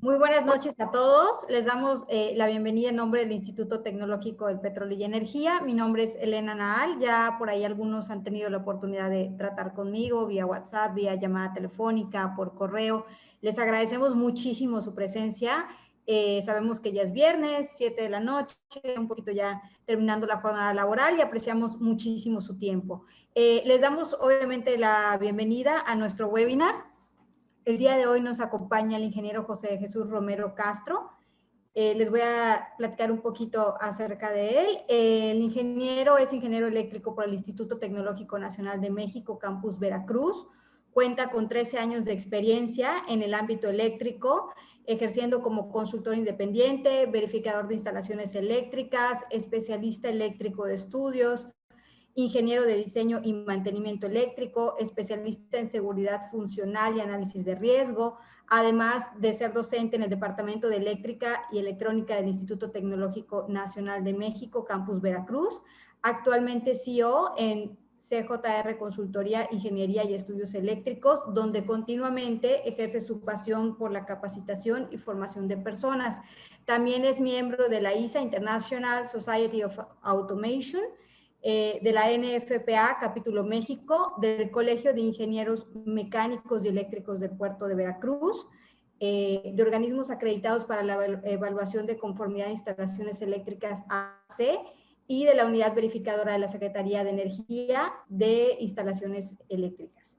Muy buenas noches a todos. Les damos la bienvenida en nombre del Instituto Tecnológico del Petróleo y Energía. Mi nombre es Elena Naal. Ya por ahí algunos han tenido la oportunidad de tratar conmigo vía WhatsApp, vía llamada telefónica, por correo. Les agradecemos muchísimo su presencia. Sabemos que ya es viernes, 7 de la noche, un poquito ya terminando la jornada laboral y apreciamos muchísimo su tiempo. Les damos obviamente la bienvenida a nuestro webinar. El día de hoy nos acompaña el ingeniero José Jesús Romero Castro. Les voy a platicar un poquito acerca de él. El ingeniero es ingeniero eléctrico por el Instituto Tecnológico Nacional de México, Campus Veracruz. Cuenta con 13 años de experiencia en el ámbito eléctrico, ejerciendo como consultor independiente, verificador de instalaciones eléctricas, especialista eléctrico de estudios, ingeniero de diseño y mantenimiento eléctrico, especialista en seguridad funcional y análisis de riesgo, además de ser docente en el Departamento de Eléctrica y Electrónica del Instituto Tecnológico Nacional de México, Campus Veracruz. Actualmente CEO en CJR Consultoría, Ingeniería y Estudios Eléctricos, donde continuamente ejerce su pasión por la capacitación y formación de personas. También es miembro de la ISA, International Society of Automation, de la NFPA, capítulo México, del Colegio de Ingenieros Mecánicos y Eléctricos del Puerto de Veracruz, de organismos acreditados para la evaluación de conformidad de instalaciones eléctricas AC y de la unidad verificadora de la Secretaría de Energía de Instalaciones Eléctricas.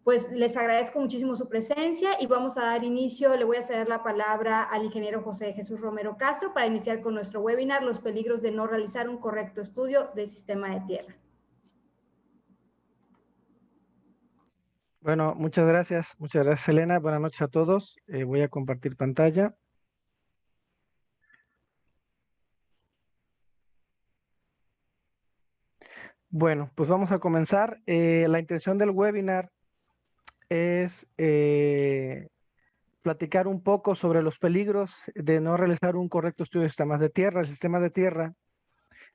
Pues les agradezco muchísimo su presencia y vamos a dar inicio. Le voy a ceder la palabra al ingeniero José Jesús Romero Castro para iniciar con nuestro webinar, los peligros de no realizar un correcto estudio de sistema de tierra. Bueno, muchas gracias, Elena. Buenas noches a todos. Voy a compartir pantalla. Bueno, pues vamos a comenzar. La intención del webinar es platicar un poco sobre los peligros de no realizar un correcto estudio de sistemas de tierra. El sistema de tierra,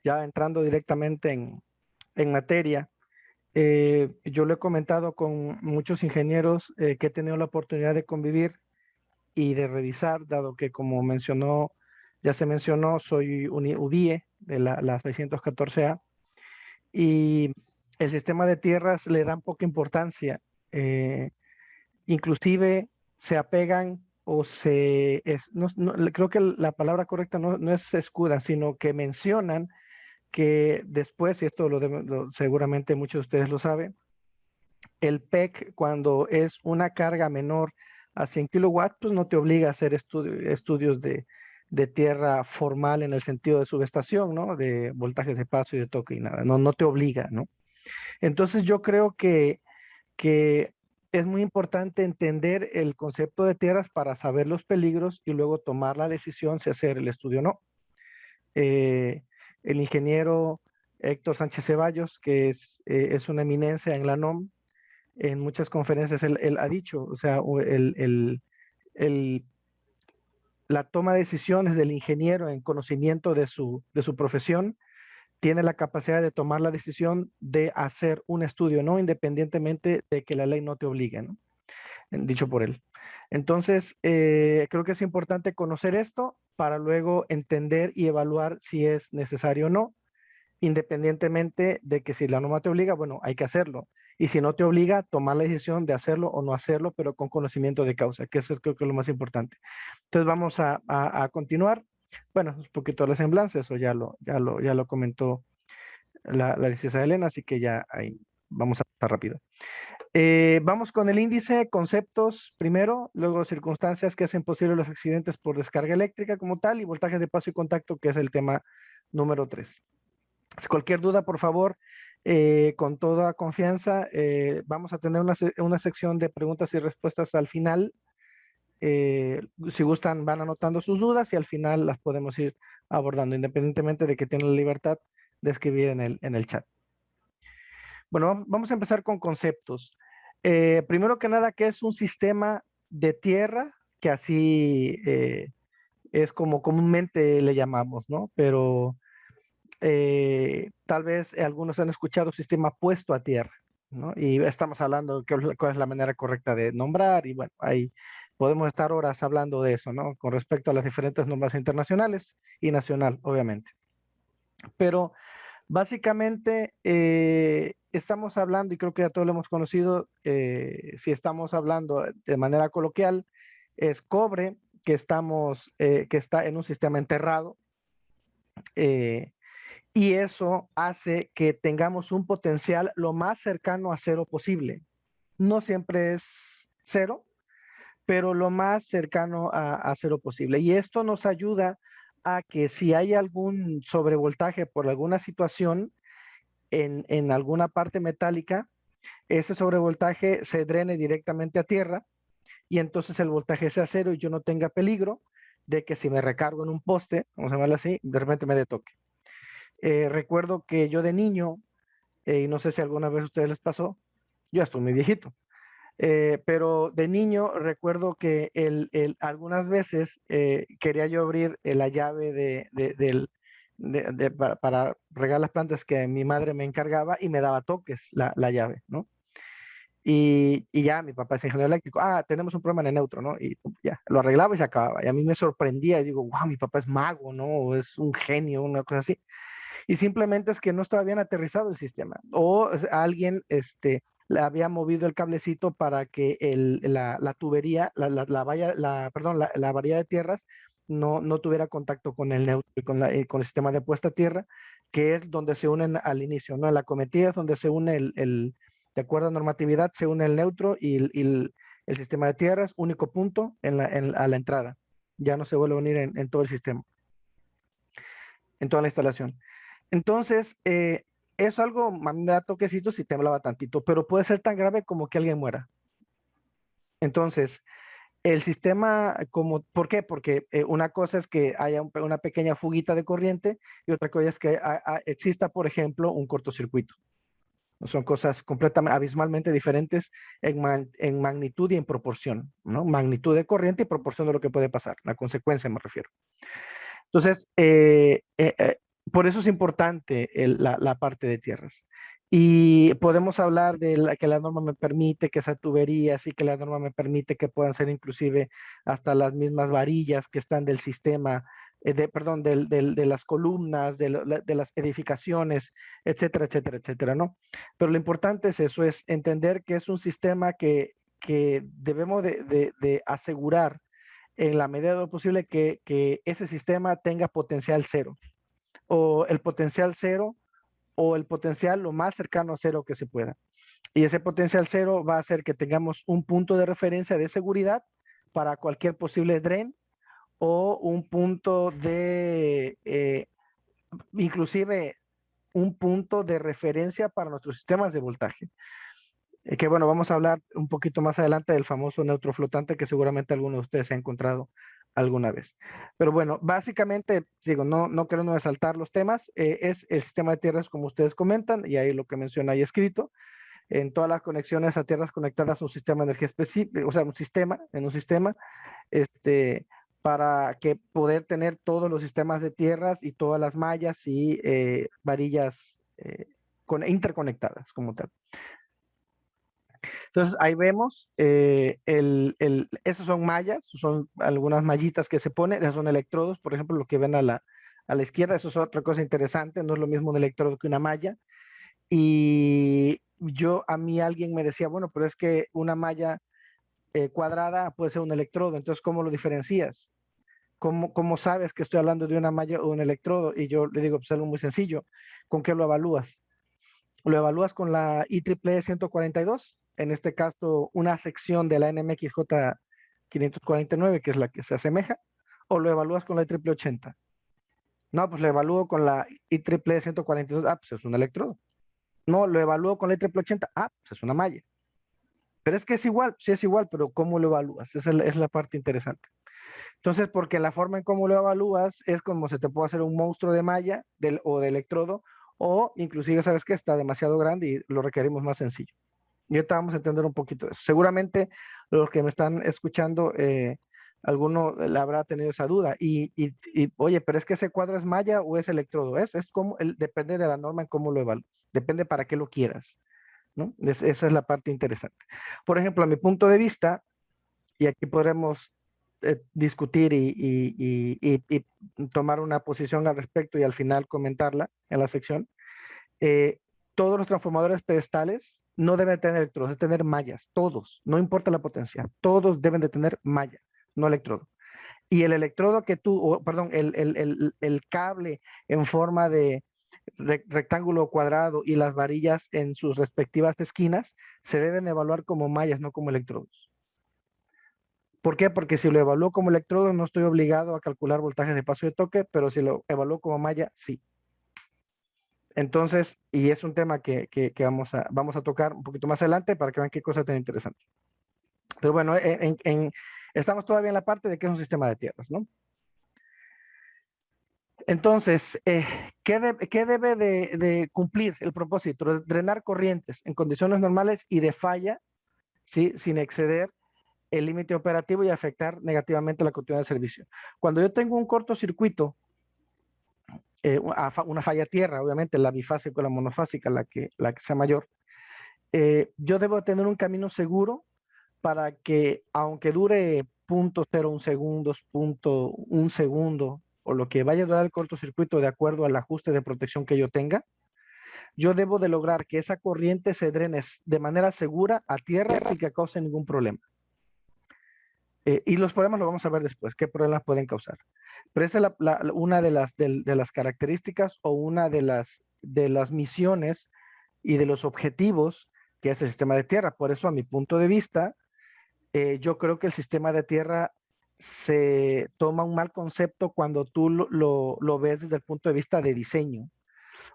ya entrando directamente en materia, yo lo he comentado con muchos ingenieros que he tenido la oportunidad de convivir y de revisar, dado que como ya se mencionó, soy un UBIE de la 614A y el sistema de tierras le dan poca importancia. Inclusive se apegan o creo que la palabra correcta no es se escudan, sino que mencionan que después, y esto seguramente muchos de ustedes lo saben, el PEC cuando es una carga menor a 100 kilowatts, pues no te obliga a hacer estudios de tierra formal en el sentido de subestación, ¿no? De voltajes de paso y de toque y nada, no te obliga, ¿no? Entonces yo creo que es muy importante entender el concepto de tierras para saber los peligros y luego tomar la decisión si hacer el estudio o no. El ingeniero Héctor Sánchez Ceballos, que es una eminencia en la NOM, en muchas conferencias él ha dicho, o sea, la toma de decisiones del ingeniero en conocimiento de su profesión tiene la capacidad de tomar la decisión de hacer un estudio, ¿no? Independientemente de que la ley no te obligue, ¿no? Dicho por él. Entonces, creo que es importante conocer esto para luego entender y evaluar si es necesario o no, independientemente de que si la norma te obliga, bueno, hay que hacerlo. Y si no te obliga, tomar la decisión de hacerlo o no hacerlo, pero con conocimiento de causa, que eso creo que es lo más importante. Entonces vamos a continuar. Bueno, un poquito de la semblanza, eso ya lo comentó la licenciada Elena, así que ya ahí vamos a estar rápido. Vamos con el índice, conceptos primero, luego circunstancias que hacen posible los accidentes por descarga eléctrica como tal y voltajes de paso y contacto, que es el tema número 3. Cualquier duda, por favor, con toda confianza, vamos a tener una sección de preguntas y respuestas al final. Si gustan, van anotando sus dudas y al final las podemos ir abordando, independientemente de que tienen la libertad de escribir en el chat. Bueno, vamos a empezar con conceptos. Primero que nada, ¿qué es un sistema de tierra? Que así es como comúnmente le llamamos, ¿no? Pero tal vez algunos han escuchado sistema puesto a tierra, ¿no? Y estamos hablando de cuál es la manera correcta de nombrar y bueno, hay podemos estar horas hablando de eso, ¿no? Con respecto a las diferentes normas internacionales y nacional, obviamente. Pero básicamente estamos hablando, y creo que ya todos lo hemos conocido, si estamos hablando de manera coloquial, es cobre que está en un sistema enterrado, eh, y eso hace que tengamos un potencial lo más cercano a cero posible. No siempre es cero, pero lo más cercano a cero posible. Y esto nos ayuda a que si hay algún sobrevoltaje por alguna situación en alguna parte metálica, ese sobrevoltaje se drene directamente a tierra y entonces el voltaje sea cero y yo no tenga peligro de que si me recargo en un poste, vamos a llamarlo así, de repente me dé toque. Recuerdo que yo de niño, y no sé si alguna vez a ustedes les pasó, yo estoy muy viejito, pero de niño recuerdo que algunas veces quería yo abrir la llave para regar las plantas que mi madre me encargaba y me daba toques la llave, ¿no? Y ya mi papá es ingeniero eléctrico, tenemos un problema en el neutro, ¿no? Y ya, lo arreglaba y se acababa. Y a mí me sorprendía y digo, wow, mi papá es mago, ¿no? O es un genio, una cosa así. Y simplemente es que no estaba bien aterrizado el sistema. O alguien le había movido el cablecito para que la tubería, la valla, perdón, la varilla de tierras no tuviera contacto con el neutro y con el sistema de puesta a tierra, que es donde se unen al inicio, ¿no? En la cometida es donde se une de acuerdo a normatividad, se une el neutro y el sistema de tierras, único punto a la entrada. Ya no se vuelve a unir en todo el sistema, en toda la instalación. Entonces, eso algo, a mí me da toquecitos y temblaba tantito, pero puede ser tan grave como que alguien muera. Entonces, el sistema, ¿por qué? Porque una cosa es que haya una pequeña fuguita de corriente y otra cosa es que exista, por ejemplo, un cortocircuito. Son cosas completamente, abismalmente diferentes en magnitud y en proporción, ¿no? Magnitud de corriente y proporción de lo que puede pasar, la consecuencia me refiero. Entonces, por eso es importante la parte de tierras. Y podemos hablar de que la norma me permite que esa tubería, sí que la norma me permite que puedan ser inclusive hasta las mismas varillas que están del sistema, perdón, de las columnas, de las edificaciones, etcétera, etcétera, etcétera, ¿no? Pero lo importante es eso, es entender que es un sistema que debemos de asegurar en la medida de lo posible que ese sistema tenga potencial cero, o el potencial cero, o el potencial lo más cercano a cero que se pueda. Y ese potencial cero va a hacer que tengamos un punto de referencia de seguridad para cualquier posible drain o un punto inclusive un punto de referencia para nuestros sistemas de voltaje. Que bueno, vamos a hablar un poquito más adelante del famoso neutro flotante que seguramente alguno de ustedes se ha encontrado alguna vez. Pero bueno, básicamente, digo, no quiero no saltar los temas, es el sistema de tierras como ustedes comentan, y ahí lo que menciona ahí escrito, en todas las conexiones a tierras conectadas a un sistema de energía específico, o sea, en un sistema, para que poder tener todos los sistemas de tierras y todas las mallas y varillas interconectadas como tal. Entonces ahí vemos, esos son mallas, son algunas mallitas que se ponen, esos son electrodos, por ejemplo, lo que ven a la izquierda, eso es otra cosa interesante, no es lo mismo un electrodo que una malla. Y a mí alguien me decía, bueno, pero es que una malla cuadrada puede ser un electrodo, entonces ¿cómo lo diferencias? ¿Cómo sabes que estoy hablando de una malla o un electrodo? Y yo le digo, pues algo muy sencillo, ¿con qué lo evalúas? Lo evalúas con la IEEE 142, en este caso una sección de la NMXJ 549, que es la que se asemeja, o lo evalúas con la IEEE 80. No, pues lo evalúo con la IEEE 142, pues es un electrodo. No, lo evalúo con la IEEE 80, pues es una malla. Pero es que es igual, sí es igual, pero ¿cómo lo evalúas? Esa es la parte interesante. Entonces, porque la forma en cómo lo evalúas es como se te puede hacer un monstruo de malla o de electrodo, o inclusive sabes que está demasiado grande y lo requerimos más sencillo. Y ahorita vamos a entender un poquito de eso. Seguramente los que me están escuchando, alguno le habrá tenido esa duda. Oye, pero es que ese cuadro es malla o es electrodo. Es como, depende de la norma en cómo lo evalúas. Depende para qué lo quieras, ¿no? Esa es la parte interesante. Por ejemplo, a mi punto de vista, y aquí podremos discutir y tomar una posición al respecto y al final comentarla en la sección. Todos los transformadores pedestales no deben tener electrodos, deben tener mallas, todos, no importa la potencia, todos deben de tener malla, no electrodo. Y el electrodo que tú, perdón, el cable en forma de rectángulo o cuadrado y las varillas en sus respectivas esquinas se deben evaluar como mallas, no como electrodos. ¿Por qué? Porque si lo evalúo como electrodo no estoy obligado a calcular voltajes de paso y de toque, pero si lo evalúo como malla, sí. Entonces, y es un tema que vamos a tocar un poquito más adelante para que vean qué cosa tan interesante. Pero bueno, estamos todavía en la parte de que es un sistema de tierras, ¿no? Entonces, ¿qué debe de cumplir el propósito? Drenar corrientes en condiciones normales y de falla, ¿sí? Sin exceder el límite operativo y afectar negativamente la continuidad del servicio. Cuando yo tengo un cortocircuito, una falla tierra, obviamente la bifásica o la monofásica, la que sea mayor, yo debo tener un camino seguro para que, aunque dure 0.01 segundos, 0.1 segundo, o lo que vaya a durar el cortocircuito de acuerdo al ajuste de protección que yo tenga, yo debo de lograr que esa corriente se drene de manera segura a tierra sin que cause ningún problema. Y los problemas lo vamos a ver después, qué problemas pueden causar. Pero esa es una de las características o una de las misiones y de los objetivos que es el sistema de tierra. Por eso, a mi punto de vista, yo creo que el sistema de tierra se toma un mal concepto cuando tú lo ves desde el punto de vista de diseño.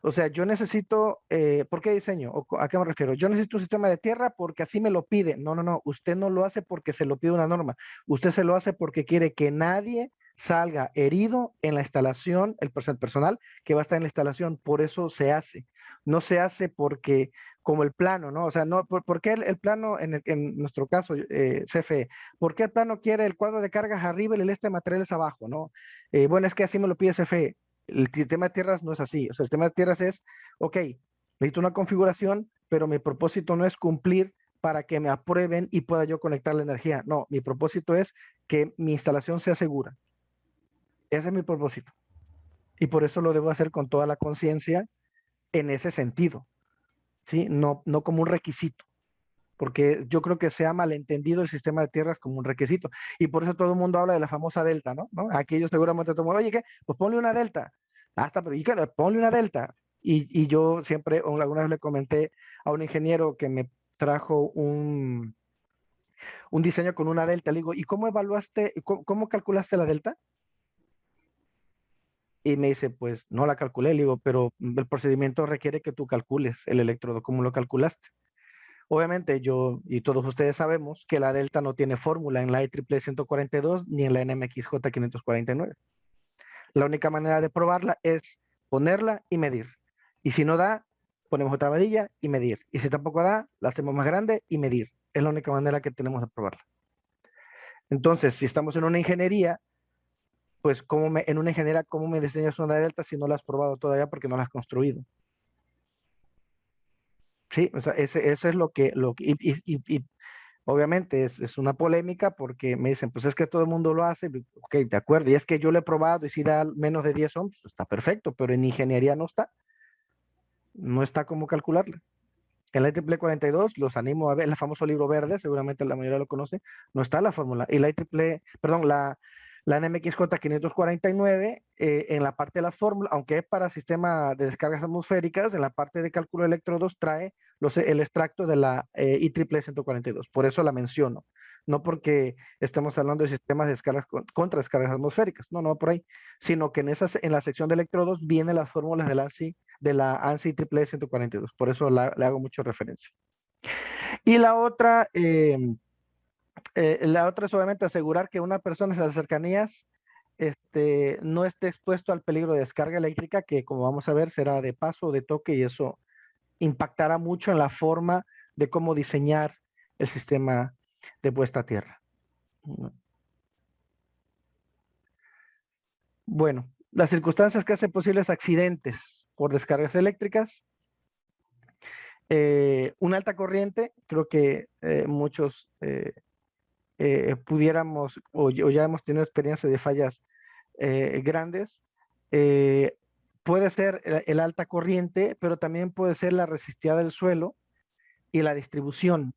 O sea, yo necesito, ¿por qué diseño? ¿A qué me refiero? Yo necesito un sistema de tierra porque así me lo pide. No, no, no, usted no lo hace porque se lo pide una norma. Usted se lo hace porque quiere que nadie salga herido en la instalación, el personal que va a estar en la instalación. Por eso se hace. No se hace porque, como el plano, ¿no? O sea, no, ¿por qué el plano, en nuestro caso, CFE, ¿por qué el plano quiere el cuadro de cargas arriba y el este de materiales abajo, ¿no? Bueno, es que así me lo pide CFE. El sistema de tierras no es así. O sea, el sistema de tierras es, ok, necesito una configuración, pero mi propósito no es cumplir para que me aprueben y pueda yo conectar la energía. No, mi propósito es que mi instalación sea segura. Ese es mi propósito. Y por eso lo debo hacer con toda la conciencia en ese sentido, ¿sí? No como un requisito, porque yo creo que se ha malentendido el sistema de tierras como un requisito. Y por eso todo el mundo habla de la famosa delta, ¿no? Aquí yo seguramente todo el mundo, oye, ¿qué? Pues ponle una delta. Hasta, pero ¿y qué? Ponle una delta. Y yo siempre, alguna vez le comenté a un ingeniero que me trajo un diseño con una delta. Le digo, ¿y cómo evaluaste, cómo calculaste la delta? Y me dice, pues no la calculé. Le digo, pero el procedimiento requiere que tú calcules el electrodo. ¿Cómo lo calculaste? Obviamente yo y todos ustedes sabemos que la delta no tiene fórmula en la IEEE 142 ni en la NMXJ 549. La única manera de probarla es ponerla y medir. Y si no da, ponemos otra varilla y medir. Y si tampoco da, la hacemos más grande y medir. Es la única manera que tenemos de probarla. Entonces, si estamos en una ingeniería, pues en una ingeniería, ¿cómo me diseñas una delta si no la has probado todavía porque no la has construido? Sí, o sea, ese es lo que y obviamente es una polémica porque me dicen, pues es que todo el mundo lo hace, ok, de acuerdo, y es que yo lo he probado y si da menos de 10 ohms, pues está perfecto, pero en ingeniería no está como calcularla. En la IEEE 42, los animo a ver, el famoso libro verde, seguramente la mayoría lo conoce, no está la fórmula. Y la IEEE, perdón, la NMXJ 549, en la parte de las fórmulas, aunque es para sistema de descargas atmosféricas, en la parte de cálculo de electrodos trae el extracto de la IEEE 142. Por eso la menciono. No porque estemos hablando de sistemas de descargas contra descargas atmosféricas, no por ahí, sino que en la sección de electrodos vienen las fórmulas de la ANSI IEEE 142. Por eso le hago mucha referencia. Y la otra es obviamente asegurar que una persona en las cercanías no esté expuesto al peligro de descarga eléctrica, que como vamos a ver será de paso o de toque y eso impactará mucho en la forma de cómo diseñar el sistema de puesta a tierra. Bueno, las circunstancias que hacen posibles accidentes por descargas eléctricas. Una alta corriente, creo que muchos pudiéramos, o ya hemos tenido experiencia de fallas grandes, eh, puede ser el alta corriente, pero también puede ser la resistividad del suelo y la distribución.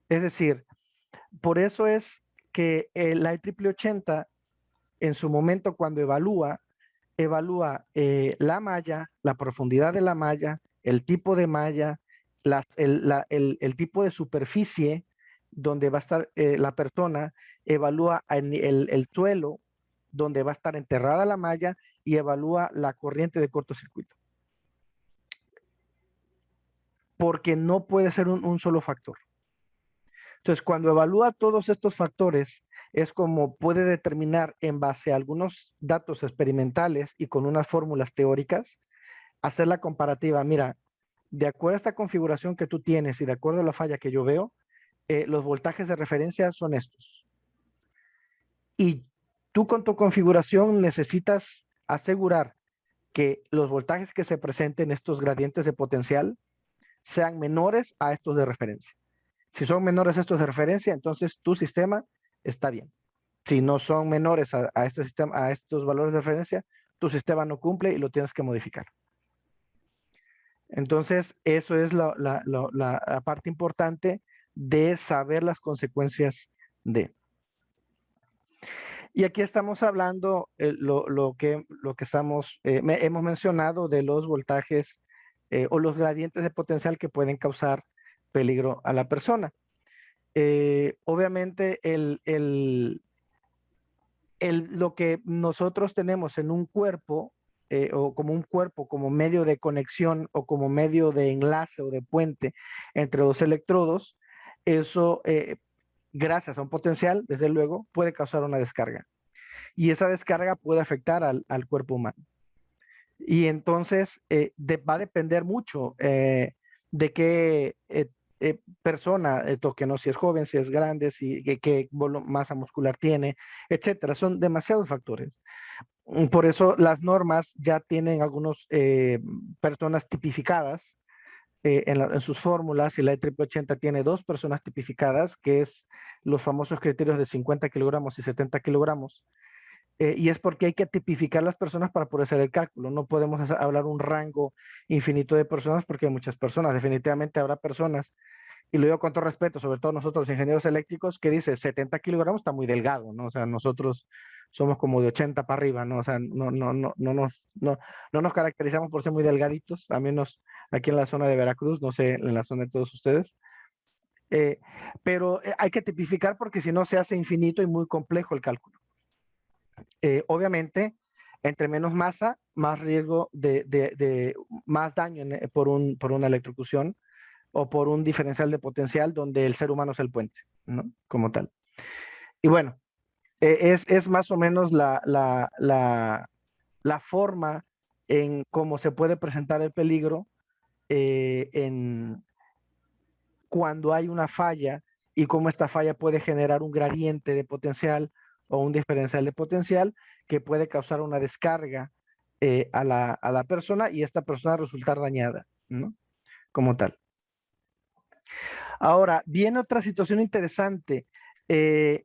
Es decir, por eso es que la IEEE 80 en su momento cuando evalúa la malla, la profundidad de la malla, el tipo de malla, el tipo de superficie donde va a estar la persona, evalúa el suelo donde va a estar enterrada la malla y evalúa la corriente de cortocircuito. Porque no puede ser un solo factor. Entonces, cuando evalúa todos estos factores, es como puede determinar en base a algunos datos experimentales y con unas fórmulas teóricas, hacer la comparativa. Mira, de acuerdo a esta configuración que tú tienes y de acuerdo a la falla que yo veo, los voltajes de referencia son estos. Y tú con tu configuración necesitas asegurar que los voltajes que se presenten, estos gradientes de potencial, sean menores a estos de referencia. Si son menores a estos de referencia, entonces tu sistema está bien. Si no son menores a este sistema, a estos valores de referencia, tu sistema no cumple y lo tienes que modificar. Entonces, eso es la parte importante de saber las consecuencias de. Y aquí estamos hablando lo que hemos mencionado de los voltajes o los gradientes de potencial que pueden causar peligro a la persona. Obviamente, lo que nosotros tenemos en un cuerpo, o como un cuerpo, como medio de conexión o como medio de enlace o de puente entre dos electrodos, eso, gracias a un potencial, desde luego, puede causar una descarga. Y esa descarga puede afectar al cuerpo humano. Y entonces va a depender mucho de qué persona toque, ¿no? Si es joven, si es grande, qué masa muscular tiene, etcétera. Son demasiados factores. Por eso las normas ya tienen algunas personas tipificadas en sus fórmulas, y la IEEE 80 tiene 2 personas tipificadas, que es los famosos criterios de 50 kilogramos y 70 kilogramos. Y es porque hay que tipificar las personas para poder hacer el cálculo. No podemos hablar un rango infinito de personas porque hay muchas personas. Definitivamente habrá personas, y lo digo con todo respeto, sobre todo nosotros los ingenieros eléctricos, que dice 70 kilogramos está muy delgado, ¿no? O sea, nosotros somos como de 80 para arriba, ¿no? O sea, no nos caracterizamos por ser muy delgaditos, a menos aquí en la zona de Veracruz, no sé, en la zona de todos ustedes. Pero hay que tipificar porque si no se hace infinito y muy complejo el cálculo. Obviamente, entre menos masa, más riesgo de más daño por una electrocución o por un diferencial de potencial donde el ser humano es el puente, ¿no? Como tal. Y bueno, es más o menos la forma en cómo se puede presentar el peligro cuando hay una falla, y cómo esta falla puede generar un gradiente de potencial o un diferencial de potencial que puede causar una descarga a la persona y esta persona resultar dañada, ¿no? Como tal. Ahora, viene otra situación interesante. Eh,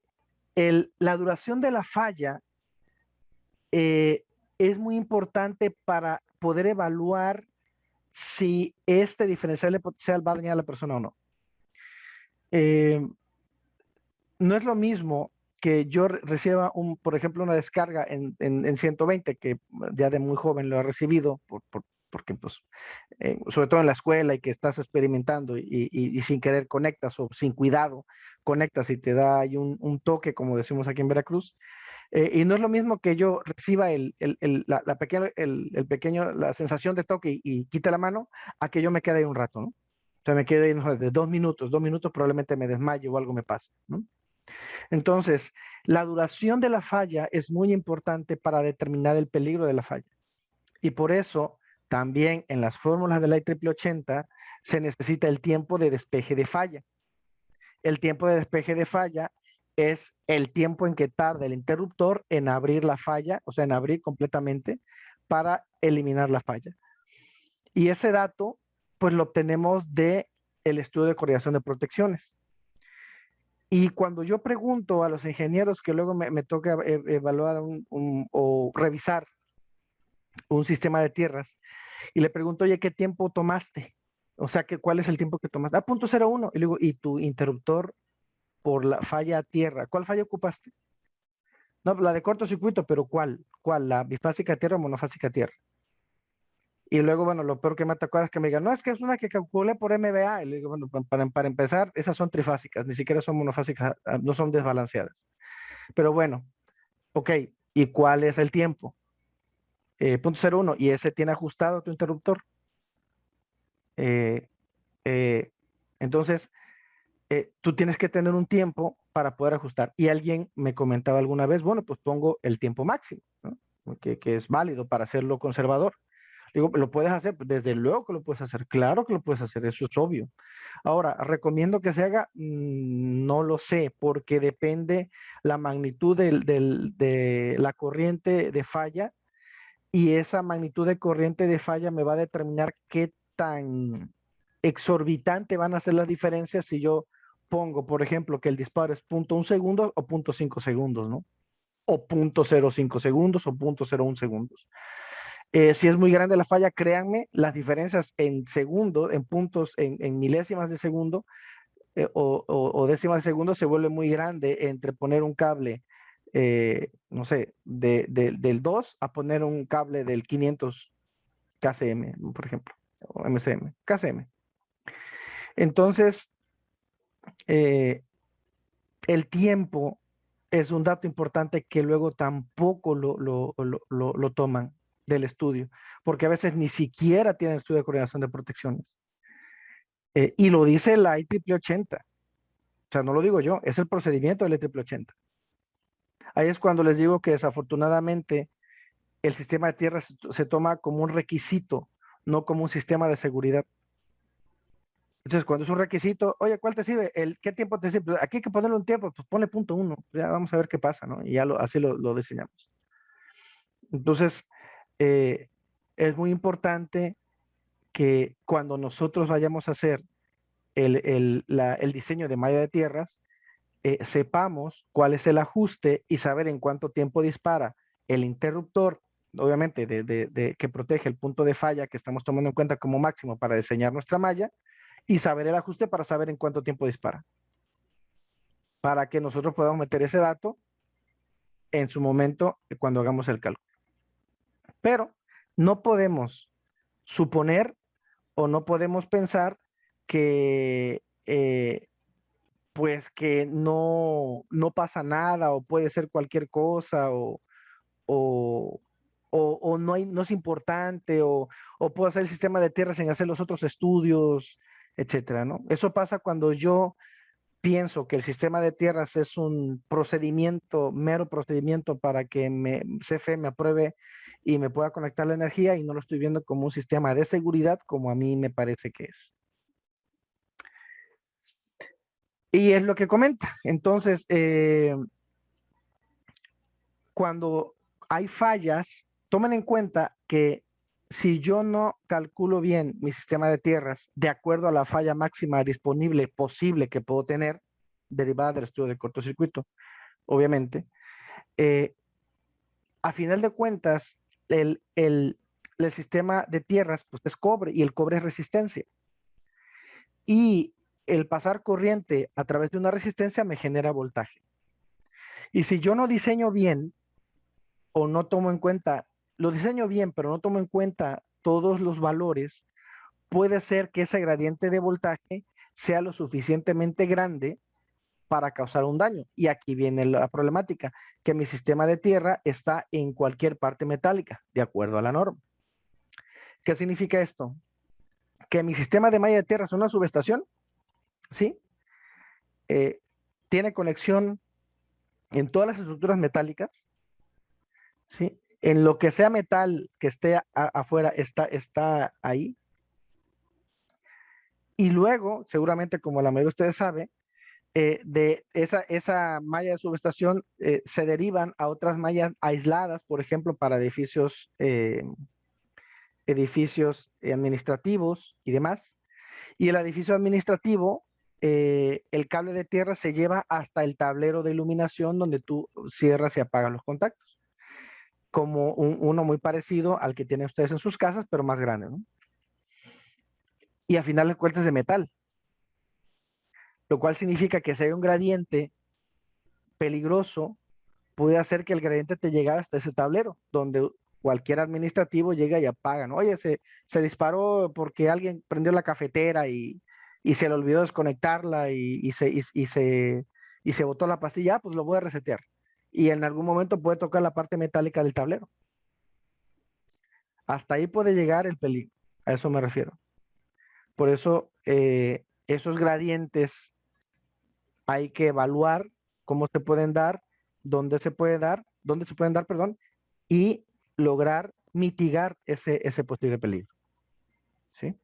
la duración de la falla es muy importante para poder evaluar si este diferencial de potencial va a dañar a la persona o no. No es lo mismo que yo reciba, por ejemplo, una descarga en 120, que ya de muy joven lo he recibido, porque pues, sobre todo en la escuela y que estás experimentando y sin querer conectas o sin cuidado conectas y te da ahí un toque, como decimos aquí en Veracruz. Y no es lo mismo que yo reciba la sensación de toque y quite la mano, a que yo me quede ahí un rato, ¿no? O sea, me quede ahí de 2 minutos, probablemente me desmayo o algo me pasa, ¿no? Entonces, la duración de la falla es muy importante para determinar el peligro de la falla. Y por eso, también en las fórmulas de la IEEE 80 se necesita el tiempo de despeje de falla. El tiempo de despeje de falla es el tiempo en que tarda el interruptor en abrir la falla, o sea, en abrir completamente para eliminar la falla. Y ese dato, pues lo obtenemos del estudio de coordinación de protecciones. Y cuando yo pregunto a los ingenieros que luego me toca evaluar o revisar un sistema de tierras, y le pregunto, oye, ¿qué tiempo tomaste? O sea, ¿cuál es el tiempo que tomaste? Punto 01. Y le digo, ¿y tu interruptor por la falla a tierra? ¿Cuál falla ocupaste? No, la de cortocircuito, pero ¿cuál? ¿Cuál? ¿La bifásica a tierra o monofásica a tierra? Y luego, bueno, lo peor que me ha tocado es que me digan, no, es que es una que calculé por MBA. Y le digo, bueno, para empezar, esas son trifásicas, ni siquiera son monofásicas, no son desbalanceadas. Pero bueno, ok, ¿y cuál es el tiempo? Punto 01, ¿y ese tiene ajustado tu interruptor? Eh, eh, entonces, tú tienes que tener un tiempo para poder ajustar. Y alguien me comentaba alguna vez, bueno, pues pongo el tiempo máximo, ¿no? Que es válido para hacerlo conservador. Digo, ¿lo puedes hacer? Pues desde luego que lo puedes hacer, claro que lo puedes hacer, eso es obvio. Ahora, ¿recomiendo que se haga? No lo sé, porque depende la magnitud de la corriente de falla, y esa magnitud de corriente de falla me va a determinar qué tan exorbitante van a ser las diferencias si yo pongo, por ejemplo, que el disparo es 0.1 segundos o 0.5 segundos, ¿no? O 0.05 segundos o 0.01 segundos. Si es muy grande la falla, créanme, las diferencias en segundos, en puntos, en milésimas de segundo o décimas de segundo se vuelve muy grande entre poner un cable, no sé, del 2 a poner un cable del 500 kcm, por ejemplo, o MCM, kcm. Entonces, eh, el tiempo es un dato importante que luego tampoco lo toman del estudio, porque a veces ni siquiera tienen estudio de coordinación de protecciones. Y lo dice la IEEE 80. O sea, no lo digo yo, es el procedimiento del IEEE 80. Ahí es cuando les digo que desafortunadamente el sistema de tierra se toma como un requisito, no como un sistema de seguridad. Entonces, cuando es un requisito, oye, ¿cuál te sirve? ¿Qué tiempo te sirve? Pues aquí hay que ponerle un tiempo, pues pone 0.1, ya vamos a ver qué pasa, ¿no? Y ya así lo diseñamos. Entonces, eh, es muy importante que cuando nosotros vayamos a hacer el diseño de malla de tierras, sepamos cuál es el ajuste y saber en cuánto tiempo dispara el interruptor, obviamente que protege el punto de falla que estamos tomando en cuenta como máximo para diseñar nuestra malla, y saber el ajuste para saber en cuánto tiempo dispara, para que nosotros podamos meter ese dato en su momento cuando hagamos el cálculo. Pero no podemos suponer o no podemos pensar que pues que no pasa nada o puede ser cualquier cosa o, o no es importante o puedo hacer el sistema de tierra sin hacer los otros estudios, etcétera, ¿no? Eso pasa cuando yo pienso que el sistema de tierras es un procedimiento, mero procedimiento para que CFE me apruebe y me pueda conectar la energía, y no lo estoy viendo como un sistema de seguridad como a mí me parece que es. Y es lo que comenta. Entonces, cuando hay fallas, tomen en cuenta que si yo no calculo bien mi sistema de tierras de acuerdo a la falla máxima disponible posible que puedo tener, derivada del estudio de cortocircuito, obviamente, a final de cuentas, el sistema de tierras pues, es cobre, y el cobre es resistencia. Y el pasar corriente a través de una resistencia me genera voltaje. Y si yo no diseño bien o no tomo en cuenta, lo diseño bien, pero no tomo en cuenta todos los valores, puede ser que ese gradiente de voltaje sea lo suficientemente grande para causar un daño. Y aquí viene la problemática, que mi sistema de tierra está en cualquier parte metálica, de acuerdo a la norma. ¿Qué significa esto? Que mi sistema de malla de tierra es una subestación, ¿sí? Tiene conexión en todas las estructuras metálicas, ¿sí? En lo que sea metal que esté afuera está ahí. Y luego, seguramente como la mayoría de ustedes sabe, de esa malla de subestación se derivan a otras mallas aisladas, por ejemplo, para edificios administrativos y demás. Y el edificio administrativo el cable de tierra se lleva hasta el tablero de iluminación donde tú cierras y apagas los contactos. Como uno muy parecido al que tienen ustedes en sus casas, pero más grande, ¿no? Y al final el cuentas es de metal, lo cual significa que si hay un gradiente peligroso, puede hacer que el gradiente te llegue hasta ese tablero, donde cualquier administrativo llega y apaga, ¿no? Oye, se disparó porque alguien prendió la cafetera y se le olvidó desconectarla y se botó la pastilla, pues lo voy a resetear. Y en algún momento puede tocar la parte metálica del tablero. Hasta ahí puede llegar el peligro, a eso me refiero. Por eso esos gradientes hay que evaluar cómo se pueden dar, dónde se pueden dar, perdón, y lograr mitigar ese posible peligro. ¿Sí?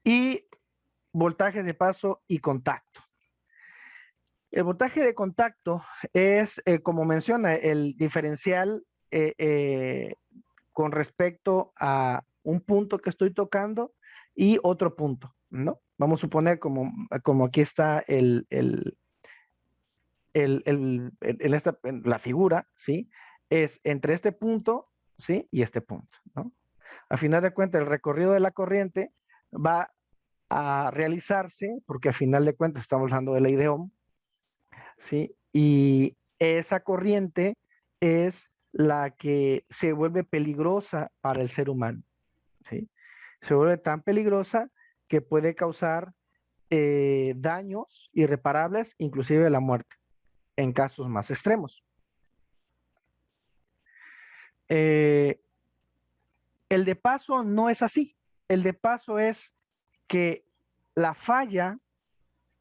Y voltaje de paso y contacto. El voltaje de contacto es, como menciona, el diferencial con respecto a un punto que estoy tocando y otro punto, ¿no? Vamos a suponer como aquí está en la figura, ¿sí? Es entre este punto, ¿sí? Y este punto, ¿no? A final de cuentas, el recorrido de la corriente va a realizarse, porque a final de cuentas estamos hablando de ley de Ohm, ¿sí? Y esa corriente es la que se vuelve peligrosa para el ser humano, ¿sí? Se vuelve tan peligrosa que puede causar daños irreparables, inclusive la muerte, en casos más extremos. El de paso no es así. El de paso es que la falla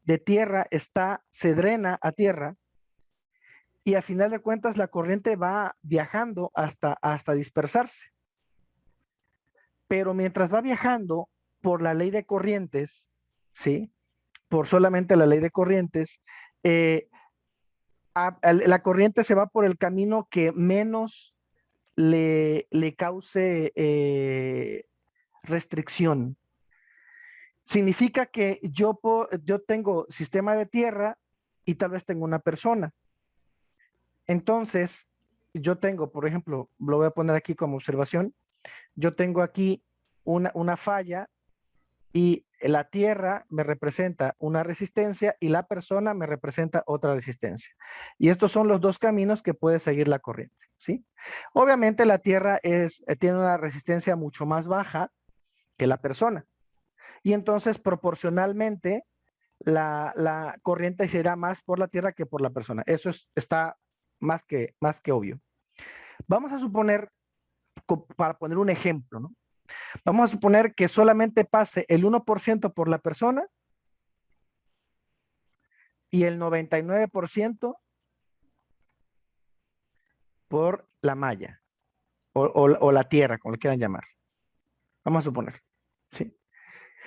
de tierra se drena a tierra y a final de cuentas la corriente va viajando hasta dispersarse. Pero mientras va viajando por la ley de corrientes, ¿sí? Por solamente la ley de corrientes, la corriente se va por el camino que menos le cause restricción. Significa que yo tengo sistema de tierra y tal vez tengo una persona. Entonces, yo tengo, por ejemplo, lo voy a poner aquí como observación, yo tengo aquí una falla y la tierra me representa una resistencia y la persona me representa otra resistencia. Y estos son los dos caminos que puede seguir la corriente, ¿sí? Obviamente la tierra tiene una resistencia mucho más baja que la persona. Y entonces proporcionalmente la corriente se irá más por la tierra que por la persona. Eso está más que obvio. Vamos a suponer, para poner un ejemplo, ¿no? Vamos a suponer que solamente pase el 1% por la persona y el 99% por la malla o la tierra, como le quieran llamar. Vamos a suponer, ¿sí?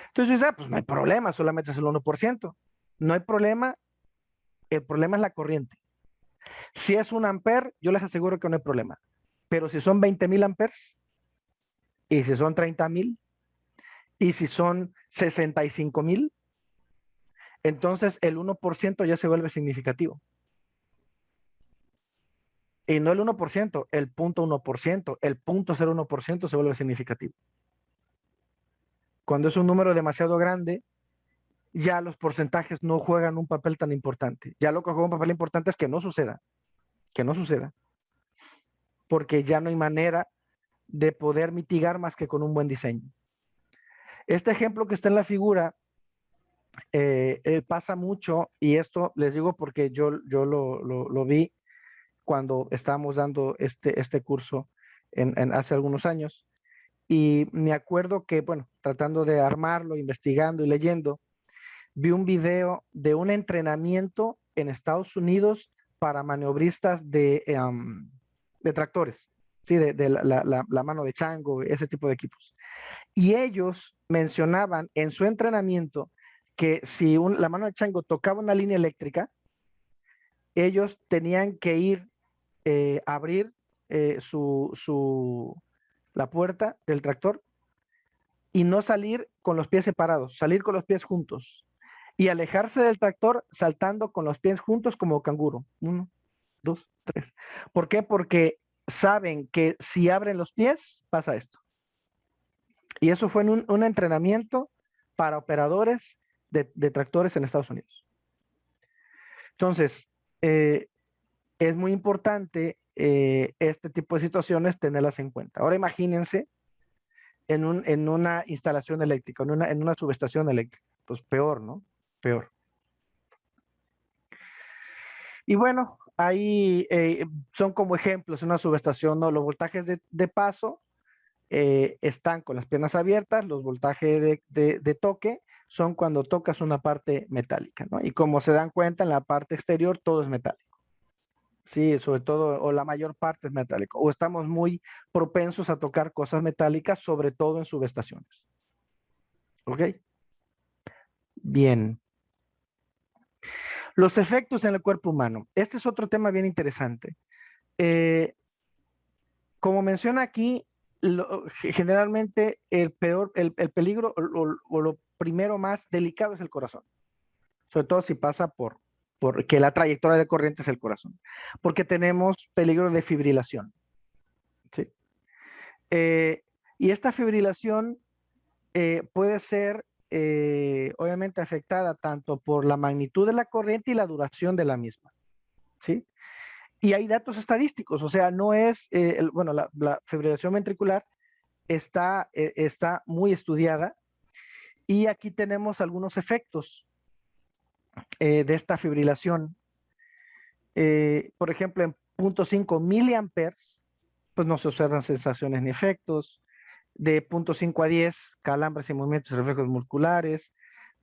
Entonces, pues no hay problema, solamente es el 1%. No hay problema, el problema es la corriente. Si es un amper, yo les aseguro que no hay problema. Pero si son 20,000 amperes, y si son 30,000, y si son 65,000, entonces el 1% ya se vuelve significativo. Y no el 1%, el 0.1%, el 0.01% se vuelve significativo. Cuando es un número demasiado grande, ya los porcentajes no juegan un papel tan importante. Ya lo que juega un papel importante es que no suceda, porque ya no hay manera de poder mitigar más que con un buen diseño. Este ejemplo que está en la figura pasa mucho, y esto les digo porque yo lo vi cuando estábamos dando este curso hace algunos años, y me acuerdo que, bueno, tratando de armarlo, investigando y leyendo, vi un video de un entrenamiento en Estados Unidos para maniobristas de tractores, ¿sí? De la mano de chango, ese tipo de equipos. Y ellos mencionaban en su entrenamiento que si la mano de chango tocaba una línea eléctrica, ellos tenían que ir abrir la puerta del tractor y no salir con los pies separados, salir con los pies juntos y alejarse del tractor saltando con los pies juntos como canguro. 1, 2, 3. ¿Por qué? Porque saben que si abren los pies pasa esto. Y eso fue en un entrenamiento para operadores de tractores en Estados Unidos. Entonces, es muy importante este tipo de situaciones tenerlas en cuenta. Ahora imagínense en una instalación eléctrica, en una subestación eléctrica. Pues peor, ¿no? Peor. Y bueno, ahí son como ejemplos en una subestación, ¿no? Los voltajes de paso están con las piernas abiertas, los voltajes de toque son cuando tocas una parte metálica, ¿no? Y como se dan cuenta, en la parte exterior todo es metálico. Sí, sobre todo, o la mayor parte es metálico. O estamos muy propensos a tocar cosas metálicas, sobre todo en subestaciones. ¿Ok? Bien. Los efectos en el cuerpo humano. Este es otro tema bien interesante. Como menciona aquí, generalmente el peligro o lo primero más delicado es el corazón. Sobre todo si pasa porque la trayectoria de corriente es el corazón. Porque tenemos peligro de fibrilación. ¿Sí? Y esta fibrilación puede ser obviamente afectada tanto por la magnitud de la corriente y la duración de la misma. ¿Sí? Y hay datos estadísticos, o sea, no es, bueno, la fibrilación ventricular está muy estudiada y aquí tenemos algunos efectos de esta fibrilación. Por ejemplo, en 0.5 miliamperes, pues no se observan sensaciones ni efectos. De 0.5 a 10, calambres y movimientos y reflejos musculares.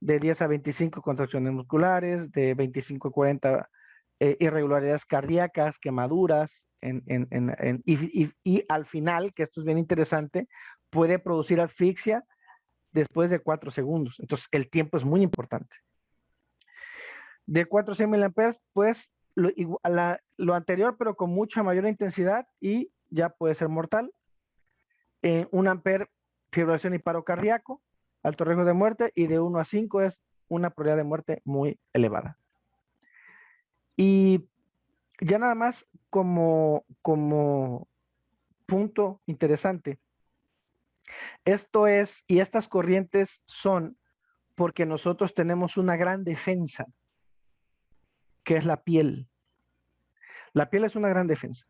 De 10 a 25, contracciones musculares. De 25 a 40, irregularidades cardíacas, quemaduras. Y al final, que esto es bien interesante, puede producir asfixia después de 4 segundos. Entonces, el tiempo es muy importante. De 4 a 100 miliamperes, pues lo anterior, pero con mucha mayor intensidad y ya puede ser mortal. 1 ampere, fibrilación y paro cardíaco, alto riesgo de muerte, y de 1 a 5 es una probabilidad de muerte muy elevada. Y ya nada más como punto interesante, esto es, y estas corrientes son porque nosotros tenemos una gran defensa, que es la piel. La piel es una gran defensa.